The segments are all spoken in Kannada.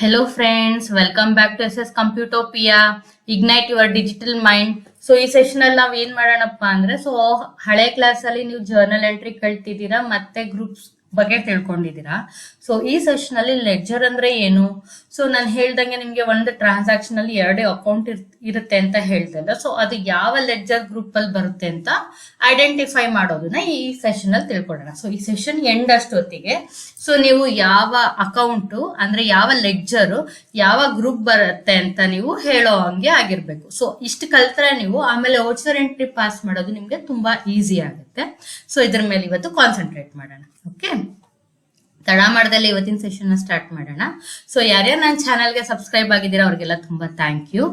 Hello friends, welcome back to SS Computopia. Ignite your digital mind. So ಈ ಸೆಷನ್ ಅಲ್ಲಿ ನಾವ್ ಏನ್ ಮಾಡೋಣಪ್ಪ ಅಂದ್ರೆ ಹಳೆ ಕ್ಲಾಸ್ ಅಲ್ಲಿ ನೀವು ಜರ್ನಲ್ ಎಂಟ್ರಿ ಕಲ್ತಿದ್ದೀರಾ ಮತ್ತೆ ಗ್ರೂಪ್ಸ್ ಬಗ್ಗೆ ತಿಳ್ಕೊಂಡಿದ್ದೀರಾ. ಸೊ ಈ ಸೆಷನ್ ಅಲ್ಲಿ ಲೆಡ್ಜರ್ ಅಂದ್ರೆ ಏನು, ಸೊ ನಾನು ಹೇಳ್ದಂಗೆ ನಿಮ್ಗೆ ಒಂದು ಟ್ರಾನ್ಸಾಕ್ಷನ್ ಅಲ್ಲಿ 2 ಅಕೌಂಟ್ ಇರುತ್ತೆ ಅಂತ ಹೇಳ್ದಲ್ಲ. ಸೊ ಅದು ಯಾವ ಲೆಡ್ಜರ್ ಗ್ರೂಪ್ ಅಲ್ಲಿ ಬರುತ್ತೆ ಅಂತ ಐಡೆಂಟಿಫೈ ಮಾಡೋದನ್ನ ಈ ಸೆಷನ್ ಅಲ್ಲಿ ತಿಳ್ಕೊಳ್ಳೋಣ. ಸೊ ಈ ಸೆಷನ್ ಎಂಡ್ ಅಷ್ಟೊತ್ತಿಗೆ ಸೊ ನೀವು ಯಾವ ಅಕೌಂಟ್ ಅಂದ್ರೆ ಯಾವ ಲೆಡ್ಜರ್ ಯಾವ ಗ್ರೂಪ್ ಬರುತ್ತೆ ಅಂತ ನೀವು ಹೇಳೋ ಹಂಗೆ ಆಗಿರ್ಬೇಕು. ಸೊ ಇಷ್ಟು ಕಲ್ತ್ರೆ ನೀವು ಆಮೇಲೆ ವೋಚರ್ ಎಂಟ್ರಿ ಪಾಸ್ ಮಾಡೋದು ನಿಮ್ಗೆ ತುಂಬಾ ಈಸಿ ಆಗುತ್ತೆ. ಸೊ ಇದ್ರ ಮೇಲೆ ಇವತ್ತು ಕಾನ್ಸಂಟ್ರೇಟ್ ಮಾಡೋಣ. ಓಕೆ, ತಡ ಮಾಡ್ದಲ್ಲಿ ಇವತ್ತಿನ ಸೆಷನ್ ಸ್ಟಾರ್ಟ್ ಮಾಡೋಣ. ಸೊ ಯಾರ್ಯಾರು ನನ್ನ ಚಾನಲ್ಗೆ ಸಬ್ಸ್ಕ್ರೈಬ್ ಆಗಿದ್ದೀರಾ ಅವ್ರಿಗೆಲ್ಲ ತುಂಬಾ ಥ್ಯಾಂಕ್ ಯು.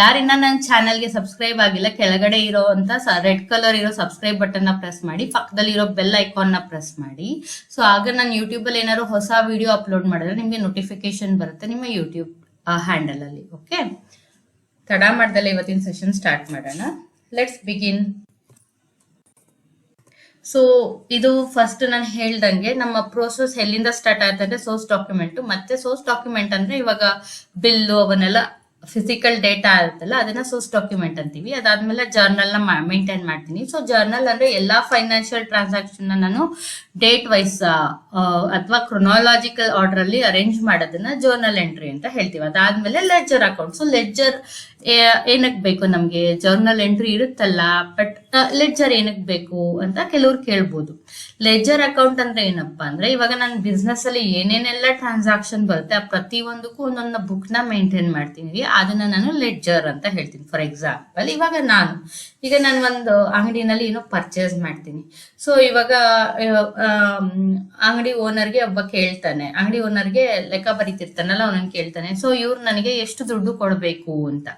ಯಾರಿನ್ನ ನನ್ನ ಚಾನಲ್ಗೆ ಸಬ್ಸ್ಕ್ರೈಬ್ ಆಗಿಲ್ಲ, ಕೆಳಗಡೆ ಇರೋ ಅಂತ ರೆಡ್ ಕಲರ್ ಇರೋ ಸಬ್ಸ್ಕ್ರೈಬ್ ಬಟನ್ ನ ಪ್ರೆಸ್ ಮಾಡಿ, ಪಕ್ಕದಲ್ಲಿ ಇರೋ ಬೆಲ್ ಐಕಾನ್ ನ ಪ್ರೆಸ್ ಮಾಡಿ. ಸೊ ಆಗ ನಾನು ಯೂಟ್ಯೂಬ್ ಅಲ್ಲಿ ಏನಾದ್ರು ಹೊಸ ವಿಡಿಯೋ ಅಪ್ಲೋಡ್ ಮಾಡಿದ್ರೆ ನಿಮ್ಗೆ ನೋಟಿಫಿಕೇಶನ್ ಬರುತ್ತೆ ನಿಮ್ಮ ಯೂಟ್ಯೂಬ್ ಹ್ಯಾಂಡಲ್ ಅಲ್ಲಿ. ಓಕೆ, ತಡ ಮಾಡ್ದಲ್ಲ ಇವತ್ತಿನ ಸೆಷನ್ ಸ್ಟಾರ್ಟ್ ಮಾಡೋಣ. Let's begin. ಸೊ ಇದು ಫಸ್ಟ್ ನಾನು ಹೇಳ್ದಂಗೆ ನಮ್ಮ ಪ್ರೋಸೆಸ್ ಎಲ್ಲಿಂದ ಸ್ಟಾರ್ಟ್ ಆಗುತ್ತೆ ಅಂದ್ರೆ ಸೋರ್ಸ್ ಡಾಕ್ಯುಮೆಂಟ್. ಮತ್ತೆ ಸೋರ್ಸ್ ಡಾಕ್ಯುಮೆಂಟ್ ಅಂದ್ರೆ ಇವಾಗ ಬಿಲ್ಲು ಅವನ್ನೆಲ್ಲ ಫಿಸಿಕಲ್ ಡೇಟಾ ಇರುತ್ತಲ್ಲ ಅದನ್ನ ಸೋರ್ಸ್ ಡಾಕ್ಯುಮೆಂಟ್ ಅಂತೀವಿ. ಅದಾದ್ಮೇಲೆ ಜರ್ನಲ್ ನ ಮೇಂಟೈನ್ ಮಾಡ್ತೀನಿ. ಸೊ ಜರ್ನಲ್ ಅಂದ್ರೆ ಎಲ್ಲಾ ಫೈನಾನ್ಷಿಯಲ್ ಟ್ರಾನ್ಸಾಕ್ಷನ್ ನಾನು ಡೇಟ್ ವೈಸ್ ಅಥವಾ ಕ್ರೊನಾಲಜಿಕಲ್ ಆರ್ಡರ್ ಅಲ್ಲಿ ಅರೇಂಜ್ ಮಾಡೋದನ್ನ ಜರ್ನಲ್ ಎಂಟ್ರಿ ಅಂತ ಹೇಳ್ತೀವಿ. ಅದಾದ್ಮೇಲೆ ಲೆಡ್ಜರ್ ಅಕೌಂಟ್. ಸೊ ಲೆಡ್ಜರ್ ಏನಕ್ ಬೇಕು ನಮ್ಗೆ, ಜರ್ನಲ್ ಎಂಟ್ರಿ ಇರುತ್ತಲ್ಲ ಬಟ್ ಲೆಡ್ಜರ್ ಏನಕ್ ಬೇಕು ಅಂತ ಕೆಲವ್ರು ಕೇಳ್ಬೋದು. ಲೆಡ್ಜರ್ ಅಕೌಂಟ್ ಅಂದ್ರೆ ಏನಪ್ಪಾ ಅಂದ್ರೆ ಇವಾಗ ನಾನು ಬಿಸ್ನೆಸ್ ಅಲ್ಲಿ ಏನೇನೆಲ್ಲ ಟ್ರಾನ್ಸಾಕ್ಷನ್ ಬರುತ್ತೆ ಆ ಪ್ರತಿ ಒಂದಕ್ಕೂ ಒಂದೊಂದು ಬುಕ್ ನ ಮೇಂಟೈನ್ ಮಾಡ್ತೀನಿ, ಅದನ್ನ ನಾನು ಲೆಡ್ಜರ್ ಅಂತ ಹೇಳ್ತೀನಿ. ಫಾರ್ ಎಕ್ಸಾಂಪಲ್ ಇವಾಗ ನಾನು ಒಂದು ಅಂಗಡಿನಲ್ಲಿ ಏನೋ ಪರ್ಚೇಸ್ ಮಾಡ್ತೀನಿ. ಸೊ ಇವಾಗ ಅಂಗಡಿ ಓನರ್ಗೆ ಒಬ್ಬ ಕೇಳ್ತಾನೆ, ಅಂಗಡಿ ಓನರ್ಗೆ ಲೆಕ್ಕ ಬರೀತಿರ್ತಾನಲ್ಲ ಅವನನ್ನ ಕೇಳ್ತಾನೆ, ಸೊ ಇವ್ರು ನನಗೆ ಎಷ್ಟು ದುಡ್ಡು ಕೊಡ್ಬೇಕು ಅಂತ.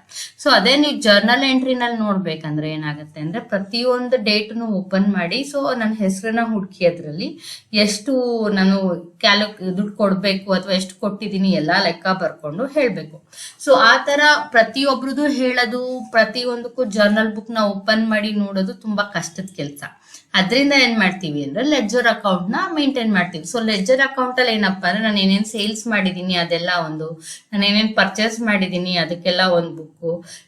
ಸೊ ಅದೇ ನೀವು ಜರ್ನಲ್ ಎಂಟ್ರಿನಲ್ಲಿ ನೋಡ್ಬೇಕಂದ್ರೆ ಏನಾಗುತ್ತೆ ಅಂದ್ರೆ ಪ್ರತಿಯೊಂದು ಡೇಟ್ನು ಓಪನ್ ಮಾಡಿ ಸೊ ನನ್ನ ಹೆಸರನ್ನ ಹುಡುಕಿ ಅದ್ರಲ್ಲಿ ಎಷ್ಟು ನಾನು ದುಡ್ಡು ಕೊಡ್ಬೇಕು ಅಥವಾ ಎಷ್ಟು ಕೊಟ್ಟಿದ್ದೀನಿ ಎಲ್ಲಾ ಲೆಕ್ಕ ಬರ್ಕೊಂಡು ಹೇಳ್ಬೇಕು. ಸೊ ಆ ತರ ಪ್ರತಿಯೊಬ್ರದ್ದು ಹೇಳೋದು, ಪ್ರತಿಯೊಂದಕ್ಕೂ ಜರ್ನಲ್ ಬುಕ್ ನ ಓಪನ್ ಮಾಡಿ ನೋಡೋದು ತುಂಬಾ ಕಷ್ಟದ ಕೆಲಸ. ಅದರಿಂದ ಏನ್ ಮಾಡ್ತೀವಿ ಅಂದ್ರೆ ಲೆಡ್ಜರ್ ಅಕೌಂಟ್ ನ ಮೇಂಟೈನ್ ಮಾಡ್ತೀವಿ. ಸೊ ಲೆಡ್ಜರ್ ಅಕೌಂಟ್ ಅಲ್ಲಿ ಏನಪ್ಪಾ ಅಂದ್ರೆ ನಾನು ಏನೇನ್ ಸೇಲ್ಸ್ ಮಾಡಿದೀನಿ ಅದೆಲ್ಲ ಒಂದು, ನಾನು ಏನೇನ್ ಪರ್ಚೇಸ್ ಮಾಡಿದೀನಿ ಅದಕ್ಕೆಲ್ಲ ಒಂದು ಬುಕ್,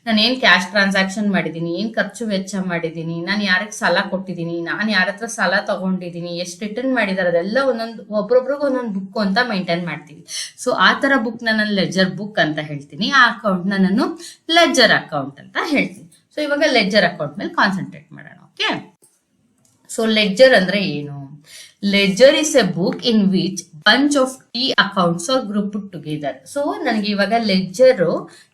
ನಾನು ಏನ್ ಕ್ಯಾಶ್ ಟ್ರಾನ್ಸಾಕ್ಷನ್ ಮಾಡಿದೀನಿ, ಏನ್ ಖರ್ಚು ವೆಚ್ಚ ಮಾಡಿದೀನಿ, ನಾನು ಯಾರಿಗೆ ಸಾಲ ಕೊಟ್ಟಿದ್ದೀನಿ, ನಾನು ಯಾರ ಹತ್ರ ಸಾಲ ತಗೊಂಡಿದ್ದೀನಿ, ಎಷ್ಟು ರಿಟರ್ನ್ ಮಾಡಿದಾರೆ ಅದೆಲ್ಲ ಒಬ್ಬೊಬ್ರಿಗೆ ಒಂದೊಂದು ಬುಕ್ ಅಂತ ಮೇಂಟೈನ್ ಮಾಡ್ತೀವಿ. ಸೊ ಆ ತರ ಬುಕ್ ನಾನು ಲೆಡ್ಜರ್ ಬುಕ್ ಅಂತ ಹೇಳ್ತೀನಿ. ಆ ಅಕೌಂಟ್ ನಾನು ಲೆಡ್ಜರ್ ಅಕೌಂಟ್ ಅಂತ ಹೇಳ್ತೀನಿ. ಸೊ ಇವಾಗ ಲೆಡ್ಜರ್ ಅಕೌಂಟ್ ಮೇಲೆ ಕಾನ್ಸಂಟ್ರೇಟ್ ಮಾಡೋಣ. ಓಕೆ, ಸೊ ಲೆಡ್ಜರ್ ಅಂದ್ರೆ ಏನು? Ledger is A book in which bunch of T accounts are grouped together. So ನನಗೆ ಇವಾಗ ಲೆಡ್ಜರ್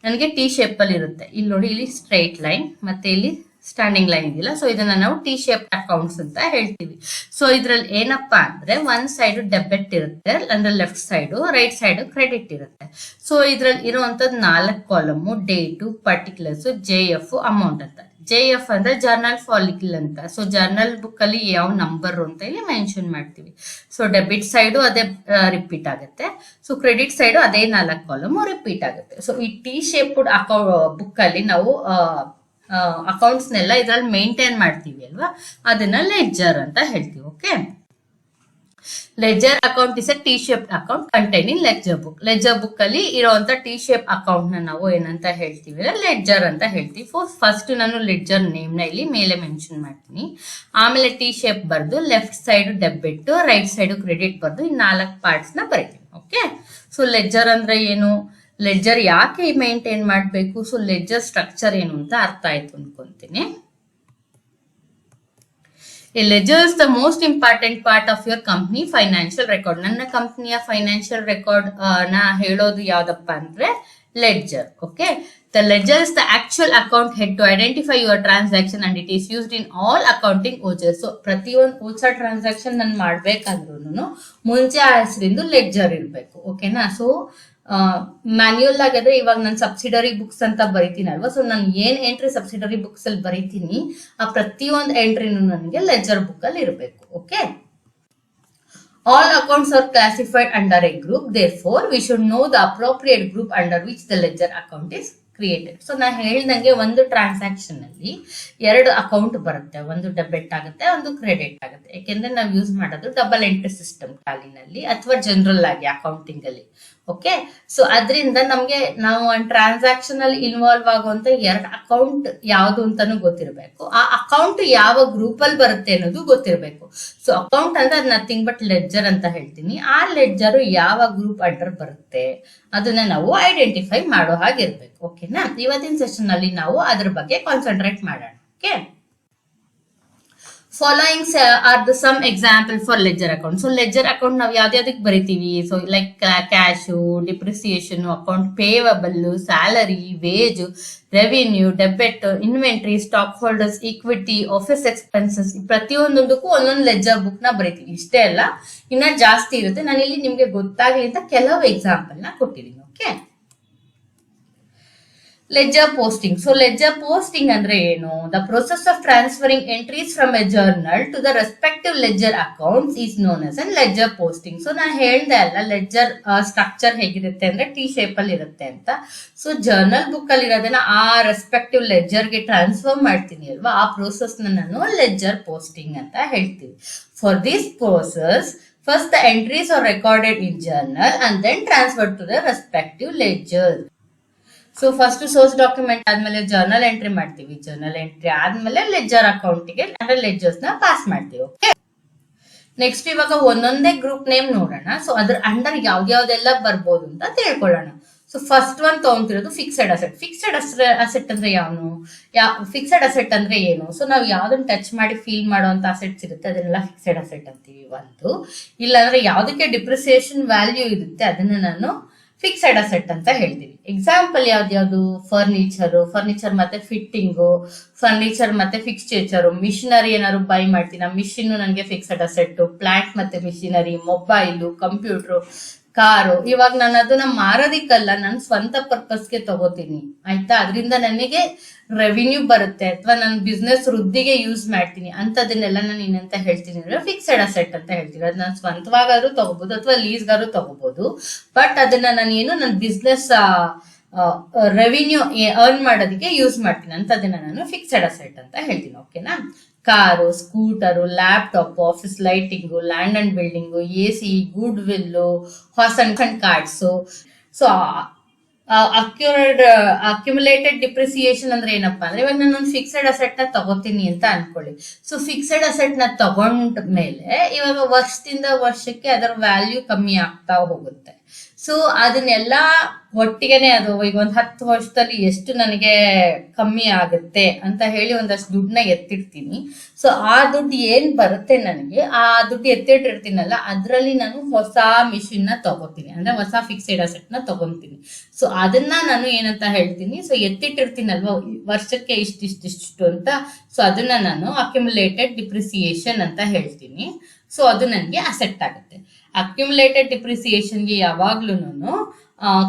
ನನಗೆ ಟಿ ಶೇಪ್ ಅಲ್ಲಿ ಇರುತ್ತೆ. ಇಲ್ಲಿ ನೋಡಿ, ಇಲ್ಲಿ ಸ್ಟ್ರೈಟ್ ಲೈನ್ ಮತ್ತೆ ಇಲ್ಲಿ ಸ್ಟ್ಯಾಂಡಿಂಗ್ ಲೈನ್ ಇದೆಯಲ್ಲ, ಸೊ ಇದನ್ನ ನಾವು ಟಿ ಶೇಪ್ ಅಕೌಂಟ್ಸ್ ಅಂತ ಹೇಳ್ತೀವಿ. ಸೊ ಇದ್ರಲ್ಲಿ ಏನಪ್ಪಾ ಅಂದ್ರೆ ಒಂದ್ ಸೈಡ್ ಡೆಬಿಟ್ ಇರುತ್ತೆ ಅಂದ್ರೆ left side, right side credit ಇರುತ್ತೆ. ಸೊ ಇದ್ರಲ್ಲಿ ಇರುವಂತದ್ದು 4 column, date, particulars, JF, amount ಅಂತ. JF ಅಂದ್ರೆ ಜರ್ನಲ್ ಫಾಲಿಕಲ್ ಅಂತ. ಸೊ ಜರ್ನಲ್ ಬುಕ್ ಅಲ್ಲಿ ಯಾವ ನಂಬರ್ ಅಂತ ಇಲ್ಲಿ ಮೆನ್ಷನ್ ಮಾಡ್ತೀವಿ. ಸೊ ಡೆಬಿಟ್ ಸೈಡ್ ಅದೇ ರಿಪೀಟ್ ಆಗುತ್ತೆ. ಸೊ ಕ್ರೆಡಿಟ್ ಸೈಡ್ ಅದೇ 4 ಕಾಲಮ್ ರಿಪೀಟ್ ಆಗುತ್ತೆ. ಸೊ ಈ ಟಿ ಶೇಪ್ಡ್ ಬುಕ್ ಅಲ್ಲಿ ನಾವು ಅಕೌಂಟ್ಸ್ ನೆಲ್ಲ ಇದ್ರಲ್ಲಿ ಮೇಂಟೈನ್ ಮಾಡ್ತೀವಿ ಅಲ್ವಾ, ಅದನ್ನ ಲೆಡ್ಜರ್ ಅಂತ ಹೇಳ್ತೀವಿ. Okay, ledger account is A T shape account containing ledger book. Ledger book ಅಲ್ಲಿ ಇರುವಂತ ಟಿ ಶೇಪ್ ಅಕೌಂಟ್ ನ ನಾವು ಏನಂತ ಹೇಳ್ತೀವಿ, ಲೆಡ್ಜರ್ ಅಂತ ಹೇಳ್ತೀವಿ. ಫಸ್ಟ್ ನಾನು ಲೆಡ್ಜರ್ ನೇಮ್ ನ ಇಲ್ಲಿ ಮೇಲೆ ಮೆನ್ಷನ್ ಮಾಡ್ತೀನಿ. ಆಮೇಲೆ ಟಿ ಶೇಪ್ ಬರ್ದು left side debit, right side credit ಬರ್ದು ಈ 4 ಪಾರ್ಟ್ಸ್ ನ ಬರೀತೀನಿ. ಓಕೆ, ಸೊ ಲೆಡ್ಜರ್ ಅಂದ್ರೆ ಏನು, ಲೆಡ್ಜರ್ ಯಾಕೆ ಮೇಂಟೈನ್ ಮಾಡಬೇಕು, ಸೊ ಲೆಡ್ಜರ್ ಸ್ಟ್ರಕ್ಚರ್ ಏನು ಅಂತ ಅರ್ಥ ಆಯ್ತು ಅನ್ಕೊಂತೀನಿ. A ledger is the most important part of your company financial record. ನನ್ನ ಕಂಪನಿಯ ಫೈನಾನ್ಷಿಯಲ್ ರೆಕಾರ್ಡ್ ನ ಹೇಳೋದು ಯಾವ್ದಪ್ಪ ಅಂದ್ರೆ ledger. Okay, the ledger is the actual account head to identify your transaction and it is used in all accounting vouchers. So ಪ್ರತಿಯೊಂದು ವೋಚರ್ ಟ್ರಾನ್ಸಾಕ್ಷನ್ ನಾನು ಮಾಡ್ಬೇಕಾದ್ರೂ ಮುಂಚೆ ಆ ಹೆಸರಿಂದ ಲೆಡ್ಜರ್ ಇರ್ಬೇಕು. ಓಕೆನಾ? ಸೊ ಮ್ಯಾನ್ಯುಯಲ್ ಆಗಿದ್ರೆ ಇವಾಗ ನಾನು ಸಬ್ಸಿಡರಿ ಬುಕ್ಸ್ ಅಂತ ಬರಿತೀನಿ ಅಲ್ವಾ, ಸೊ ನಾನು ಏನ್ ಎಂಟ್ರಿ ಸಬ್ಸಿಡರಿ ಬುಕ್ಸ್ ಅಲ್ಲಿ ಬರಿತೀನಿ ಆ ಪ್ರತಿಯೊಂದು ಎಂಟ್ರಿನೂ ನನಗೆ ಲೆಡ್ಜರ್ ಬುಕ್ ಅಲ್ಲಿ ಇರಬೇಕು. Okay, all accounts are classified under a group, therefore we should know the appropriate group under which the ledger account is created. So ನಾ ಹೇಳ್ದಂಗೆ ಒಂದು ಟ್ರಾನ್ಸಾಕ್ಷನ್ ಅಲ್ಲಿ 2 ಅಕೌಂಟ್ ಬರುತ್ತೆ, ಒಂದು ಡೆಬಿಟ್ ಆಗುತ್ತೆ, ಒಂದು ಕ್ರೆಡಿಟ್ ಆಗುತ್ತೆ. ಯಾಕೆಂದ್ರೆ ನಾವು ಯೂಸ್ ಮಾಡೋದು ಡಬಲ್ ಎಂಟ್ರಿ ಸಿಸ್ಟಮ್ ಟಾಲಿನಲ್ಲಿ ಅಥವಾ ಜನರಲ್ ಆಗಿ ಅಕೌಂಟಿಂಗ್ ಅಲ್ಲಿ. ಓಕೆ. ಸೊ ಅದರಿಂದ ನಮ್ಗೆ ನಾವು ಒಂದು ಟ್ರಾನ್ಸಾಕ್ಷನ್ ಅಲ್ಲಿ ಇನ್ವಾಲ್ವ್ ಆಗುವಂತ 2 ಅಕೌಂಟ್ ಯಾವ್ದು ಅಂತಾನು ಗೊತ್ತಿರಬೇಕು. ಆ ಅಕೌಂಟ್ ಯಾವ ಗ್ರೂಪ್ ಅಲ್ಲಿ ಬರುತ್ತೆ ಅನ್ನೋದು ಗೊತ್ತಿರಬೇಕು. ಸೊ ಅಕೌಂಟ್ ಅಂದ್ರೆ ನಥಿಂಗ್ ಬಟ್ ಲೆಡ್ಜರ್ ಅಂತ ಹೇಳ್ತೀನಿ. ಆ ಲೆಡ್ಜರ್ ಯಾವ ಗ್ರೂಪ್ ಅಂಡರ್ ಬರುತ್ತೆ ಅದನ್ನ ನಾವು ಐಡೆಂಟಿಫೈ ಮಾಡೋ ಹಾಗಿರ್ಬೇಕು. ಓಕೆನಾ. ಇವತ್ತಿನ ಸೆಷನ್ ಅಲ್ಲಿ ನಾವು ಅದ್ರ ಬಗ್ಗೆ ಕಾನ್ಸಂಟ್ರೇಟ್ ಮಾಡೋಣ. Okay. Following are the some example for ledger account. So ledger account ನಾವು ಯಾವ್ದಾವ್ದಕ್ಕೆ ಬರಿತೀವಿ? So like cash, depreciation account, payable, salary, wage, revenue, debit, inventory, stock holders, equity, office expenses, ಪ್ರತಿಯೊಂದಕ್ಕೂ ಒಂದೊಂದು ಲೆಡ್ಜರ್ ಬುಕ್ ನ ಬರಿತೀವಿ. ಇಷ್ಟೇ ಅಲ್ಲ, ಇನ್ನ ಜಾಸ್ತಿ ಇರುತ್ತೆ. ನಾನು ಇಲ್ಲಿ ನಿಮ್ಗೆ ಗೊತ್ತಾಗ್ಲಿ ಅಂತ ಕೆಲವು ಎಕ್ಸಾಂಪಲ್ ನ ಕೊಟ್ಟಿದ್ದೀನಿ. Okay. Ledger posting. So ledger posting ಅಂದ್ರೆ ಏನು? The process of transferring entries from a journal to the respective ledger accounts is known as an ledger posting. So ನಾನು ಹೇಳ್ದೆ ಅಲ್ಲ, ಲೆಡ್ಜರ್ ಸ್ಟ್ರಕ್ಚರ್ ಹೇಗಿರುತ್ತೆ ಅಂದ್ರೆ ಟಿ ಶೇಪ್ ಅಲ್ಲಿ ಇರುತ್ತೆ ಅಂತ. ಸೊ ಜರ್ನಲ್ ಬುಕ್ ಅಲ್ಲಿ ಇರೋದನ್ನ ಆ ರೆಸ್ಪೆಕ್ಟಿವ್ ಲೆಡ್ಜರ್ ಗೆ ಟ್ರಾನ್ಸ್ಫರ್ ಮಾಡ್ತೀನಿ ಅಲ್ವಾ, ಆ ಪ್ರೋಸೆಸ್ ನಾನು ಲೆಡ್ಜರ್ ಪೋಸ್ಟಿಂಗ್ ಅಂತ ಹೇಳ್ತೀವಿ. For this process first the entries are recorded in journal and then transfer to the respective ledger. So first source document ಆದ್ಮೇಲೆ ಜರ್ನಲ್ ಎಂಟ್ರಿ ಮಾಡ್ತೀವಿ. ಜರ್ನಲ್ ಎಂಟ್ರಿ ಆದ್ಮೇಲೆ ಲೆಡ್ಜರ್ ಅಕೌಂಟ್ಗೆ ಅಂದ್ರೆ ಲೆಡ್ಜರ್ಸ್ ನ ಪಾಸ್ ಮಾಡ್ತೀವಿ. ಓಕೆ. ನೆಕ್ಸ್ಟ್ ಇವಾಗ ಒಂದೊಂದೇ ಗ್ರೂಪ್ ನೇಮ್ ನೋಡೋಣ. ಸೊ ಅದ್ರ ಅಂಡರ್ ಯಾವ್ದೆಲ್ಲ ಬರ್ಬೋದು ಅಂತ ತಿಳ್ಕೊಳ್ಳೋಣ. ಸೊ ಫಸ್ಟ್ ಒನ್ ತಗೊಂತಿರೋದು ಫಿಕ್ಸೆಡ್ ಅಸೆಟ್. ಫಿಕ್ಸೆಡ್ ಅಸೆಟ್ ಅಂದ್ರೆ ಫಿಕ್ಸೆಡ್ ಅಸೆಟ್ ಅಂದ್ರೆ ಏನು? ಸೊ ನಾವು ಯಾವ್ದನ್ನ ಟಚ್ ಮಾಡಿ ಫೀಲ್ ಮಾಡುವಂತ ಅಸೆಟ್ಸ್ ಇರುತ್ತೆ ಅದನ್ನೆಲ್ಲ ಫಿಕ್ಸೆಡ್ ಅಸೆಟ್ ಅಂತೀವಿ. ಒಂದು ಇಲ್ಲಾಂದ್ರೆ ಯಾವ್ದಕ್ಕೆ ಡಿಪ್ರಿಸಿಯೇಷನ್ ವ್ಯಾಲ್ಯೂ ಇರುತ್ತೆ ಅದನ್ನ ನಾನು ಫಿಕ್ಸೆಡ್ ಅಸೆಟ್ ಅಂತ ಹೇಳ್ತೀವಿ. ಎಕ್ಸಾಂಪಲ್ ಯಾವ್ದು? ಫರ್ನಿಚರ್ ಮತ್ತೆ ಫಿಟ್ಟಿಂಗು, ಫರ್ನಿಚರ್ ಮತ್ತೆ ಫಿಕ್ಸ್ಚರ್, ಮಿಷಿನರಿ ಏನಾದ್ರು ಬೈ ಮಾಡ್ತೀನಿ, ಆ ಮಿಷಿನ್ ನನಗೆ ಫಿಕ್ಸೆಡ್ ಅಸೆಟ್, ಪ್ಲಾಂಟ್ ಮತ್ತೆ ಮಿಷಿನರಿ, ಮೊಬೈಲು, ಕಂಪ್ಯೂಟರ್, ಕಾರು. ಇವಾಗ ನಾನು ಅದನ್ನ ಮಾರೋದಿಕ್ಕಲ್ಲ, ನಾನು ಸ್ವಂತ ಪರ್ಪಸ್ಗೆ ತಗೋತೀನಿ. ಆಯ್ತಾ? ಅದರಿಂದ ನನಗೆ ರೆವಿನ್ಯೂ ಬರುತ್ತೆ ಅಥವಾ ನನ್ನ ಬಿಸ್ನೆಸ್ ವೃದ್ಧಿಗೆ ಯೂಸ್ ಮಾಡ್ತೀನಿ ಅಂತದನ್ನೆಲ್ಲ ನಾನು ಏನಂತ ಹೇಳ್ತೀನಿ ಅಂದ್ರೆ ಫಿಕ್ಸೆಡ್ ಅಸೆಟ್ ಅಂತ ಹೇಳ್ತೀನಿ. ಅದು ನಾನು ಸ್ವಂತವಾಗಾದ್ರೂ ತಗೋಬಹುದು ಅಥವಾ ಲೀಸ್ಗಾದ್ರೂ ತಗೋಬಹುದು. ಬಟ್ ಅದನ್ನ ನಾನು ನನ್ನ ಬಿಸ್ನೆಸ್ ರೆವಿನ್ಯೂ ಅರ್ನ್ ಮಾಡೋದಕ್ಕೆ ಯೂಸ್ ಮಾಡ್ತೀನಿ ಅಂತದನ್ನ ನಾನು ಫಿಕ್ಸೆಡ್ ಅಸೆಟ್ ಅಂತ ಹೇಳ್ತೀನಿ. ಓಕೆನಾ. Car, scooter, laptop, office lighting, land and building, AC, good will, horse and cards. So accumulated depreciation ಅಂದ್ರೆ ಏನಪ್ಪಾ ಅಂದ್ರೆ, ಇವಾಗ ನಾನು ಒಂದು ಫಿಕ್ಸೆಡ್ ಅಸೆಟ್ ನ ತಗೋತೀನಿ ಅಂತ ಅನ್ಕೊಳ್ಳಿ. ಸೊ ಫಿಕ್ಸೆಡ್ ಅಸೆಟ್ ನ ತಗೊಂಡ ಮೇಲೆ ಇವಾಗ ವರ್ಷದಿಂದ ವರ್ಷಕ್ಕೆ ಅದರ ವ್ಯಾಲ್ಯೂ ಕಮ್ಮಿ ಆಗ್ತಾ ಹೋಗುತ್ತೆ. ಸೊ ಅದನ್ನೆಲ್ಲ ಒಟ್ಟಿಗೆನೆ ಅದು ಈಗ ಒಂದು 10 ವರ್ಷದಲ್ಲಿ ಎಷ್ಟು ನನಗೆ ಕಮ್ಮಿ ಆಗುತ್ತೆ ಅಂತ ಹೇಳಿ ಒಂದಷ್ಟು ದುಡ್ಡನ್ನ ಎತ್ತಿಡ್ತೀನಿ. ಸೊ ಆ ದುಡ್ಡು ಏನ್ ಬರುತ್ತೆ ನನಗೆ, ಆ ದುಡ್ಡು ಎತ್ತಿಟ್ಟಿರ್ತೀನಲ್ಲ ಅದ್ರಲ್ಲಿ ನಾನು ಹೊಸ ಮಿಷಿನ್ ನ ತಗೋತೀನಿ, ಅಂದ್ರೆ ಹೊಸ ಫಿಕ್ಸೆಡ್ ಅಸೆಟ್ ನ ತಗೊಂತೀನಿ. ಸೊ ಅದನ್ನ ನಾನು ಏನಂತ ಹೇಳ್ತೀನಿ, ಸೊ ಎತ್ತಿಟ್ಟಿರ್ತೀನಲ್ವಾ ವರ್ಷಕ್ಕೆ ಇಷ್ಟಿಷ್ಟು ಅಂತ, ಸೊ ಅದನ್ನ ನಾನು ಅಕ್ಯುಮುಲೇಟೆಡ್ ಡಿಪ್ರಿಸಿಯೇಷನ್ ಅಂತ ಹೇಳ್ತೀನಿ. ಸೊ ಅದು ನನಗೆ ಅಸೆಟ್ ಆಗುತ್ತೆ. ಅಕ್ಯುಮುಲೇಟೆಡ್ ಡಿಪ್ರಿಸಿಯೇಷನ್ಗೆ ಯಾವಾಗ್ಲೂ